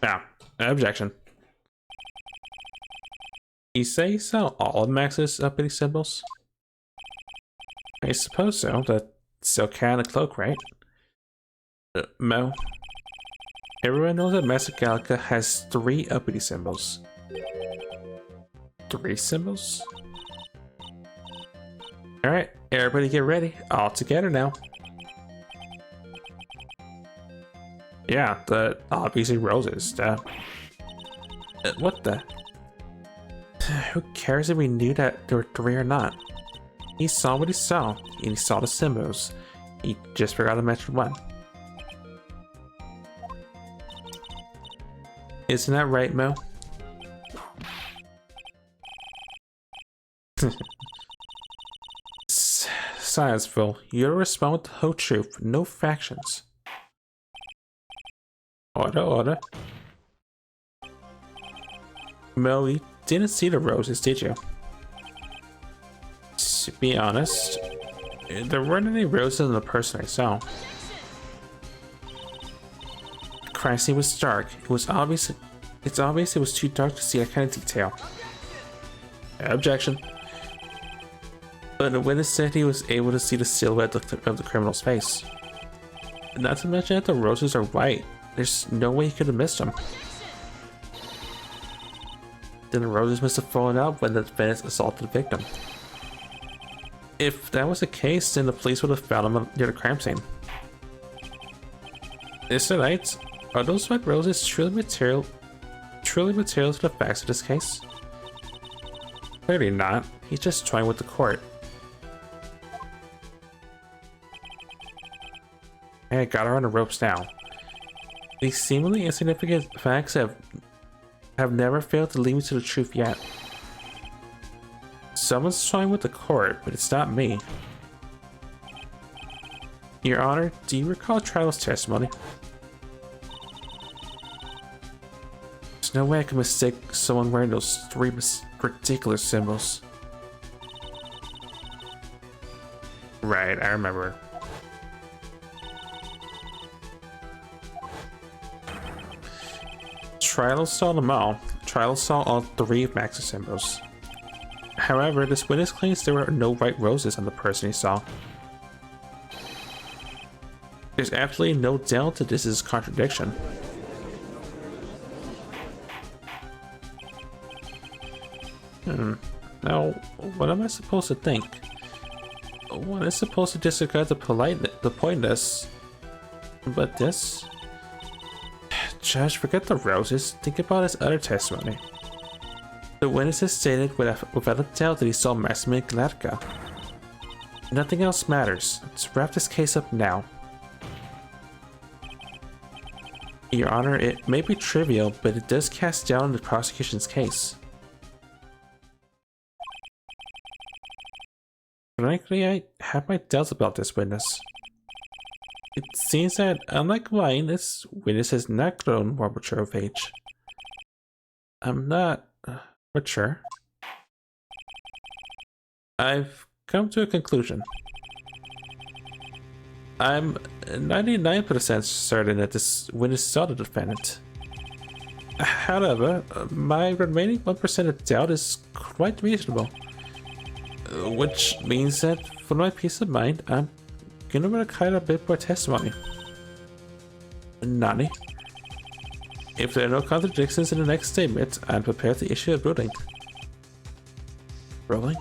Yeah, objection. You say so all of Max's uppity symbols? I suppose so, but still carrying the cloak, right? Mo. Everyone knows that Master Gallica has 3 uppity symbols. 3 symbols? Alright, everybody get ready. All together now. Yeah, the obviously roses. What the? Who cares if we knew that there were 3 or not? He saw what he saw, and he saw the symbols. You just forgot to mention one. Isn't that right, Mo? Science, Phil. You're respond with the whole truth, no factions. Order. Mo, you didn't see the roses, did you? To be honest, there weren't any roses in the person I saw. Christ, it was dark. It's obvious it was too dark to see that kind of detail. Objection. But the witness said he was able to see the silhouette of the criminal's face. Not to mention that the roses are white. There's no way he could have missed them. Then the roses must have fallen out when the defendant assaulted the victim. If that was the case, then the police would have found him near the crime scene. Is it right? Are those white roses truly material to the facts of this case? Clearly not. He's just toying with the court. Hey, I got her on the ropes now. These seemingly insignificant facts have never failed to lead me to the truth yet. Someone's toying with the court, but it's not me. Your Honor, do you recall Trial's testimony? There's no way I can mistake someone wearing those three ridiculous symbols. Right, I remember. Trial saw them all. Trial saw all three of Max's symbols. However, this witness claims there were no white roses on the person he saw. There's absolutely no doubt that this is a contradiction. Now, what am I supposed to think? One is supposed to disregard the pointness, but this? Judge, forget the roses. Think about his other testimony. The witness has stated without a doubt that he saw Maximilian Gladka. Nothing else matters. Let's wrap this case up now. Your Honor, it may be trivial, but it does cast doubt on the prosecution's case. Frankly, I have my doubts about this witness. It seems that, unlike mine, this witness has not grown more mature of age. I'm not mature. I've come to a conclusion. I'm 99% certain that this witness saw the defendant. However, my remaining 1% of doubt is quite reasonable. Which means that, for my peace of mind, I'm gonna require a bit more testimony. Nani? If there are no contradictions in the next statement, I'm prepared to issue a ruling. Ruling?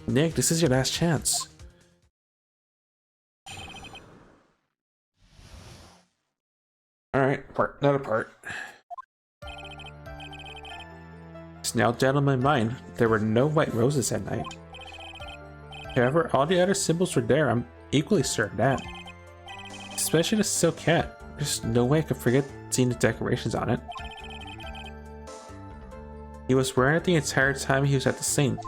Nick, this is your last chance. Alright, another part. It's now down on my mind, there were no white roses that night. However, all the other symbols were there, I'm equally certain that. Especially the silk hat. There's no way I could forget seeing the decorations on it. He was wearing it the entire time he was at the scene.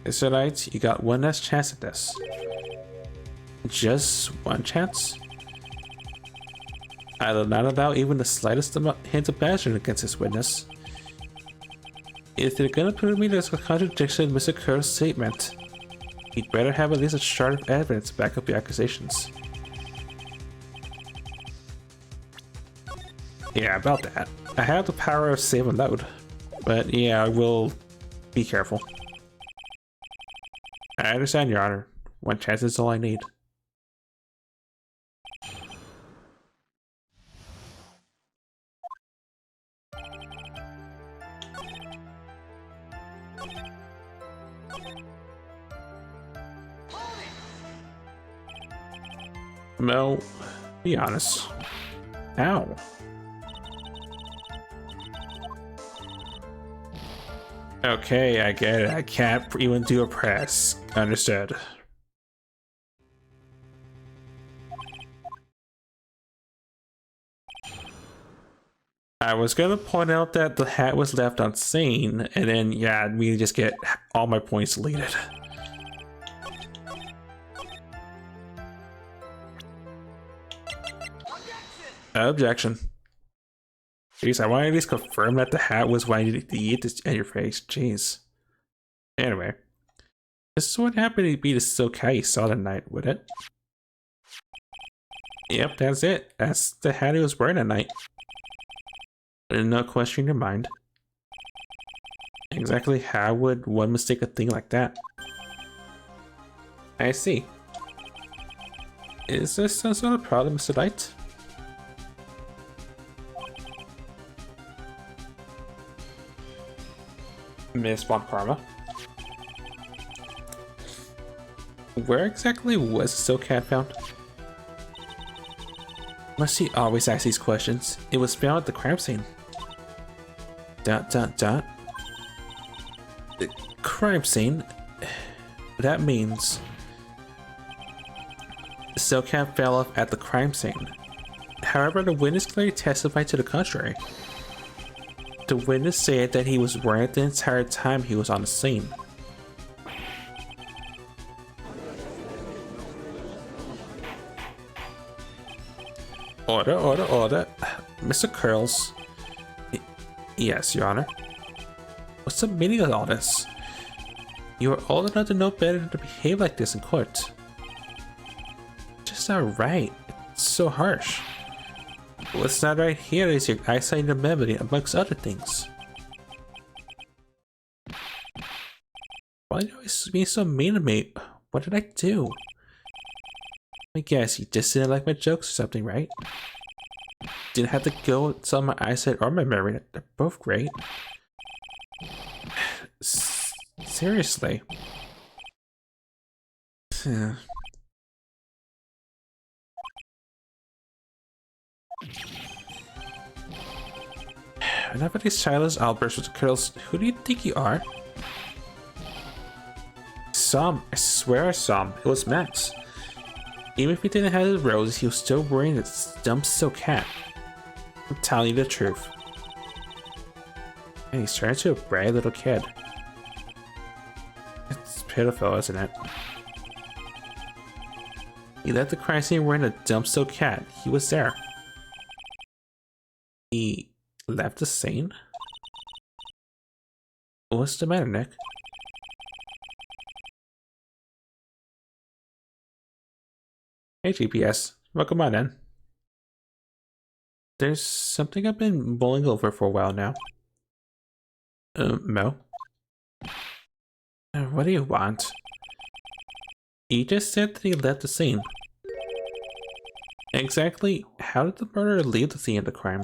Israelites, you got one last chance at this. Just one chance? I will not allow even the slightest hint of badgering against this witness. If they're gonna prove me there's a contradiction in Mr. Kerr's statement, he'd better have at least a shard of evidence to back up the accusations. Yeah, about that. I have the power of save and load, but yeah, I will be careful. I understand, Your Honor. One chance is all I need. Mel, be honest. Ow. Okay, I get it. I can't even do a press. Understood. I was gonna point out that the hat was left unseen, and then, yeah, me just get all my points deleted. Objection. Jeez, I want to at least confirm that the hat was why you eat this at your face. Jeez. Anyway, this is what happened to be the silk hat you saw tonight, would it? Yep, that's it. That's the hat he was wearing that night. No question in your mind. Exactly how would one mistake a thing like that? I see. Is there some sort of problem, Mr. Light? Miss Von Karma? Where exactly was the silk hat found? Must he always ask these questions? It was found at the crime scene. ... The crime scene? That means... the silk hat fell off at the crime scene. However, the witness clearly testified to the contrary. The witness said that he was wearing it the entire time he was on the scene. Order, order, order. Mr. Curls. Yes, Your Honor. What's the meaning of all this? You are old enough to know better than to behave like this in court. Just not right. It's so harsh. What's not right here is your eyesight and your memory, amongst other things. Why do you always be so mean to me? What did I do? I guess you just didn't like my jokes or something, right? Didn't have to go with my eyesight or my memory. They're both great. Seriously. Enough of these childish outbursts with the girls. Who do you think you are? Saw him. I swear I saw him. It was Max. Even if he didn't have his roses, he was still wearing this dumb silk hat. I'm telling you the truth. And he's turning into a brave little kid. It's pitiful, isn't it? He left the crime scene wearing a dumb silk hat. He was there. He left the scene? What's the matter, Nick? Hey GPS, welcome on in. There's something I've been mulling over for a while now. Mo? What do you want? You just said that he left the scene. Exactly how did the murderer leave the scene of the crime?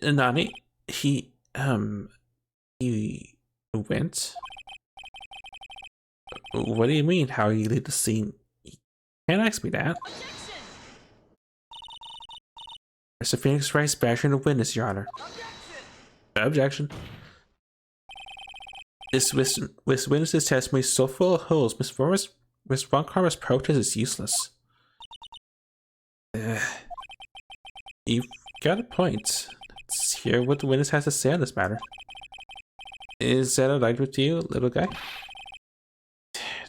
Nani? He went? What do you mean, how he leave the scene? Can't ask me that. Mr. Phoenix Wright bashing the witness, Your Honor. Objection. This witness's testimony is so full of holes, Miss Von Karma's protest is useless. You've got a point. Let's hear what the witness has to say on this matter. Is that alright with you, little guy?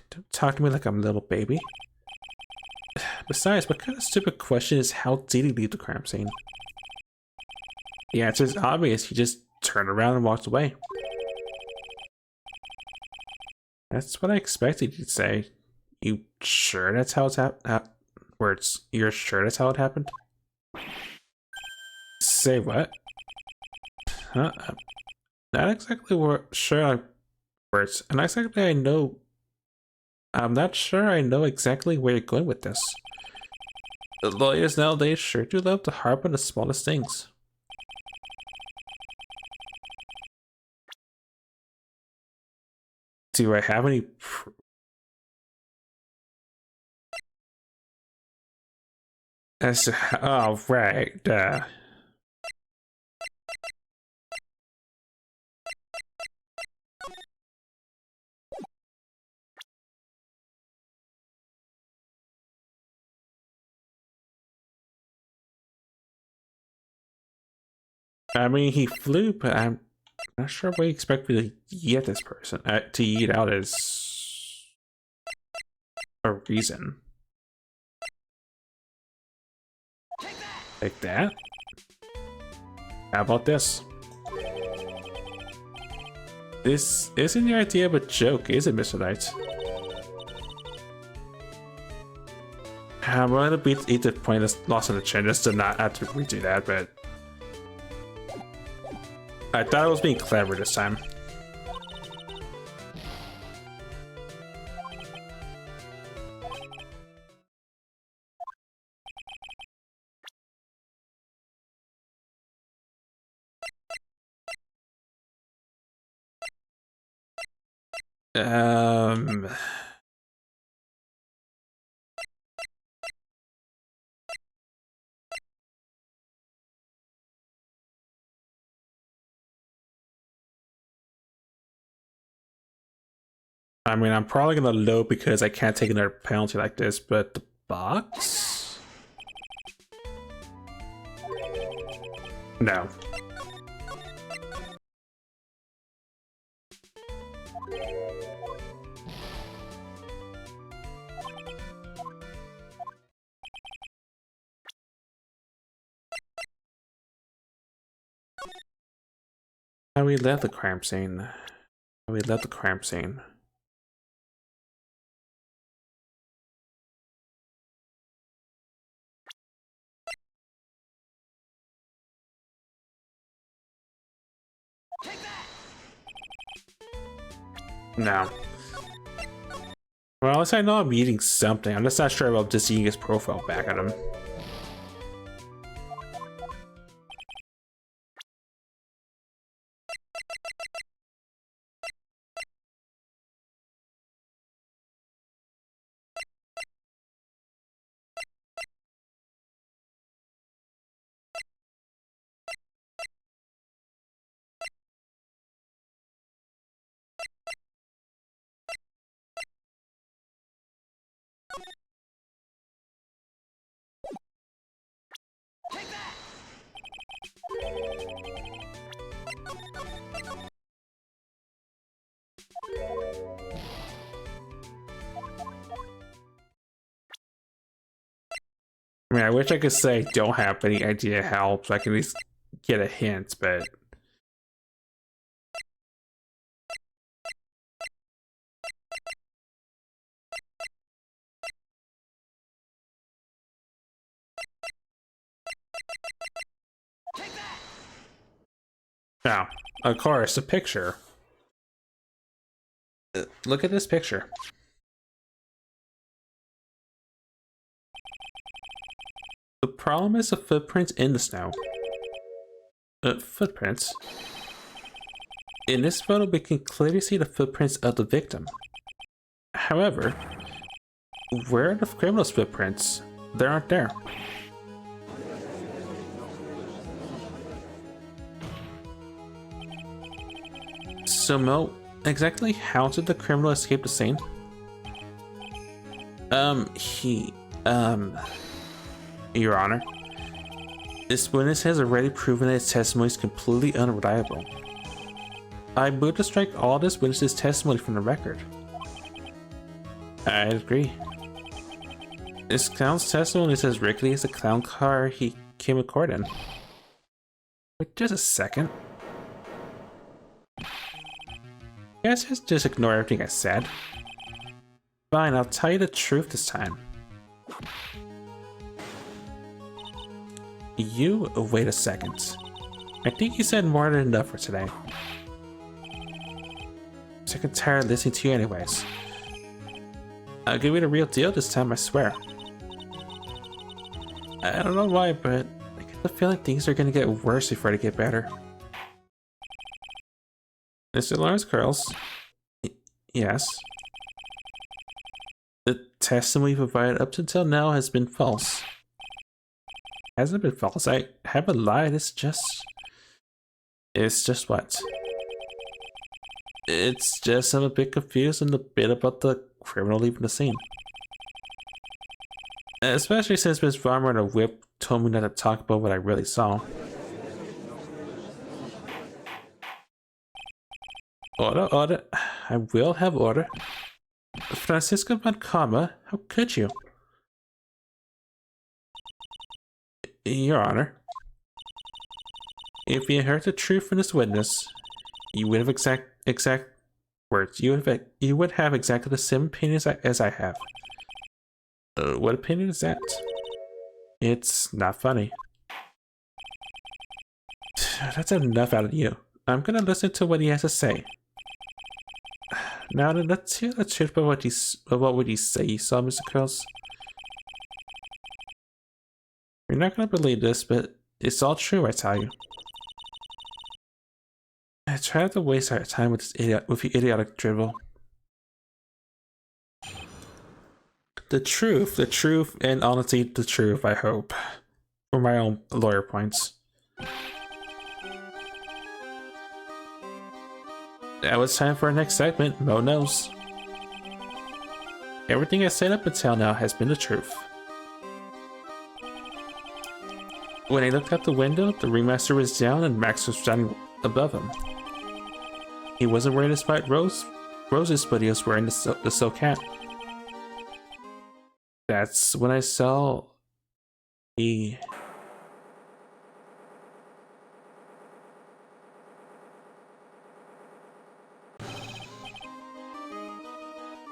Don't talk to me like I'm a little baby. Besides, what kind of stupid question is how did he leave the crime scene? The answer is obvious. He just turned around and walked away. That's what I expected you to say. You sure that's how it's you're sure that's how it happened? Say what? Huh? Not exactly sure words. And not exactly I know. I'm not sure I know exactly where you're going with this. The lawyers nowadays sure do love to harp on the smallest things. Do I have any oh, right. I mean, he flew, but I'm not sure what you expect me to eat this person. To eat out is a reason. Like that? How about this? This isn't the idea of a joke, is it, Mr. Knight? I'm going to eat the pointless loss in the chin just to not have to redo that, but I thought I was being clever this time. I mean, I'm probably gonna load because I can't take another penalty like this, but the box? No. How we left the crime scene. How we left the crime scene. No. Well, at least I know I'm eating something. I'm just not sure about just eating his profile back at him. I mean, I wish I could say I don't have any idea how, so I can at least get a hint, but... Now, of course, the picture. Look at this picture. The problem is the footprints in the snow. Footprints? In this photo, we can clearly see the footprints of the victim. However, where are the criminal's footprints? They aren't there. So Mo, exactly how did the criminal escape the scene? Your Honor, this witness has already proven that his testimony is completely unreliable. I move to strike all this witness's testimony from the record. I agree. This clown's testimony is as rickety as the clown car he came to court in. Wait just a second. You guys just ignore everything I said. Fine, I'll tell you the truth this time. You wait a second. I think you said more than enough for today. I'm sick and tired of listening to you anyways. I'll give you the real deal this time, I swear. I don't know why, but I get the feeling things are gonna get worse before they get better. Mr. Lawrence Curls? Yes. The testimony provided up until now has been false. Hasn't been false. I haven't lied. It's just what? It's just I'm a bit confused and a bit about the criminal leaving the scene. Especially since Miss Farmer and a whip told me not to talk about what I really saw. Order, order. I will have order. Francisco von Kama, how could you? Your Honor. If you heard the truth from this witness, you would have exact words. You would have exactly the same opinions as I have. What opinion is that? It's not funny. That's enough out of you. I'm gonna listen to what he has to say. Now then, let's hear the truth about what would you say you saw, Mr. Curls. You're not gonna believe this, but it's all true, I tell you. I try not to waste our time with your idiotic dribble. The truth, and honestly, the truth, I hope. For my own lawyer points. Now it's time for our next segment, Mo Knows. Everything I said up until now has been the truth. When I looked out the window, the ringmaster was down and Max was standing above him. He wasn't wearing his white roses, but he was wearing the silk hat. That's when I saw the...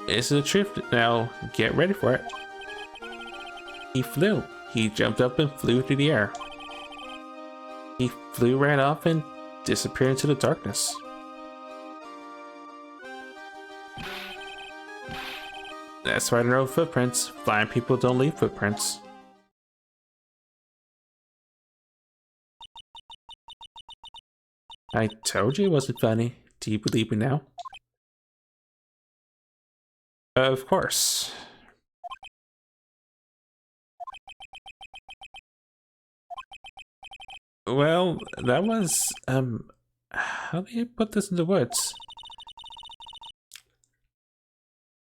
This is the truth. Now, get ready for it. He flew. He jumped up and flew through the air. He flew right off and disappeared into the darkness. That's why there are no footprints. Flying people don't leave footprints. I told you it wasn't funny. Do you believe me now? Of course. Well, that was, how do you put this in the words?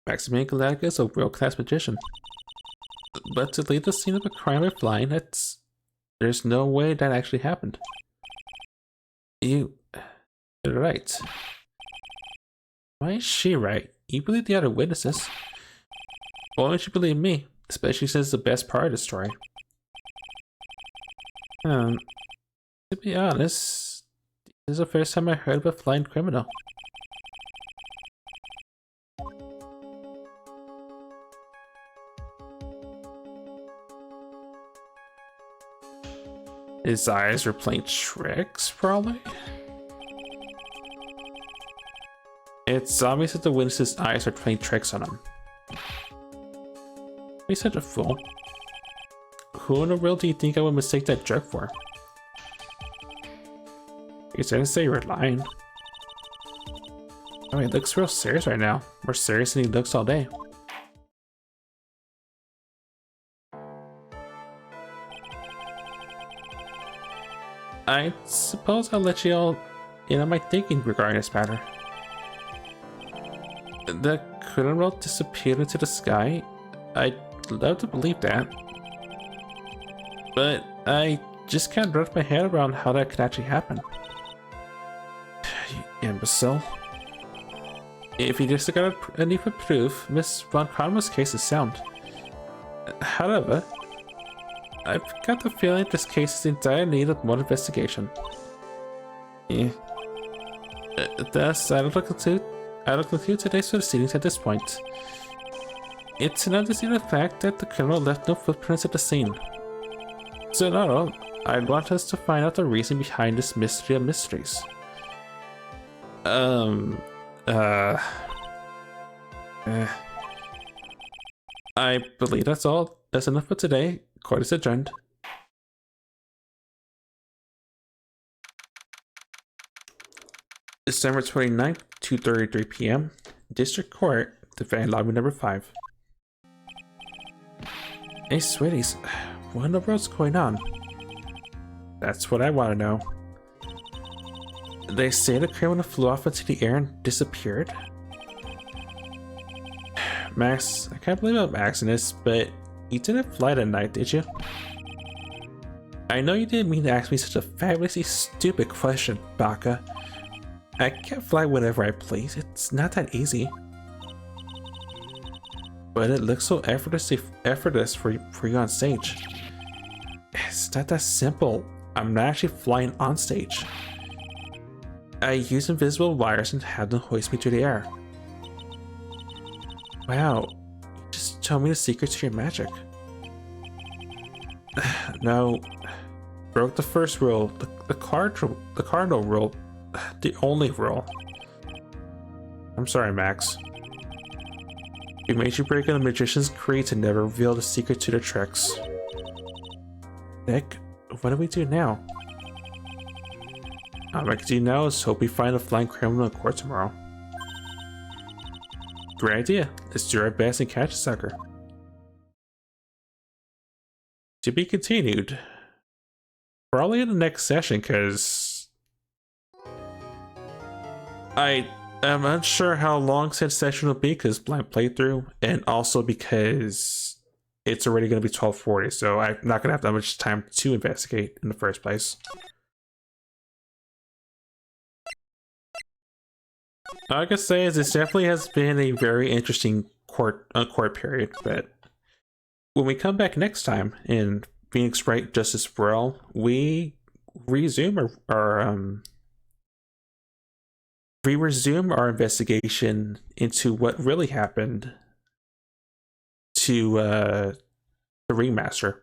Maximilian Galactica is a world-class magician. But to leave the scene of a crime by flying, there's no way that actually happened. You're right. Why is she right? You believe the other witnesses. Why don't you believe me? Especially since it's the best part of the story. To be honest, this is the first time I heard of a flying criminal. His eyes were playing tricks, probably? It's obvious that the witness's eyes are playing tricks on him. He's such a fool. Who in the world do you think I would mistake that jerk for? You didn't say you were lying. Oh, he looks real serious right now. More serious than he looks all day. I suppose I'll let you all in on my thinking regarding this matter. The criminal disappeared into the sky. I'd love to believe that. But I just can't wrap my head around how that could actually happen. You imbecile. If you disregard any for proof, Miss Von Karma's case is sound. However, I've got the feeling this case is in dire need of more investigation. Thus, I don't conclude today's proceedings at this point. It's an undisputed fact that the criminal left no footprints at the scene. So in all, I want us to find out the reason behind this mystery of mysteries. I believe that's all. That's enough for today. Court is adjourned. December 29th, 2:33 p.m. District Court, Defendant Lobby number 5. Hey, sweeties, what in the world's going on? That's what I want to know. They say the criminal flew off into the air and disappeared? Max, I can't believe I'm asking this, but you didn't fly that night, did you? I know you didn't mean to ask me such a fabulously stupid question, Baka. I can't fly whenever I please. It's not that easy. But it looks so effortless for you on stage. It's not that simple. I'm not actually flying on stage. I use invisible wires and have them hoist me through the air. Wow, you just told me the secret to your magic. No, broke the first rule, the cardinal rule, the only rule. I'm sorry, Max. We made you break in the magician's creed to never reveal the secret to their tricks. Nick, what do we do now? All I can do now is hope we find a flying criminal in court tomorrow. Great idea. Let's do our best and catch a sucker. To be continued. Probably in the next session, because I am unsure how long said session will be because blind playthrough, and also because it's already going to be 12:40, so I'm not going to have that much time to investigate in the first place. All I can say is this definitely has been a very interesting court period, but when we come back next time in Phoenix Wright Justice World, we resume our investigation into what really happened to the Ringmaster.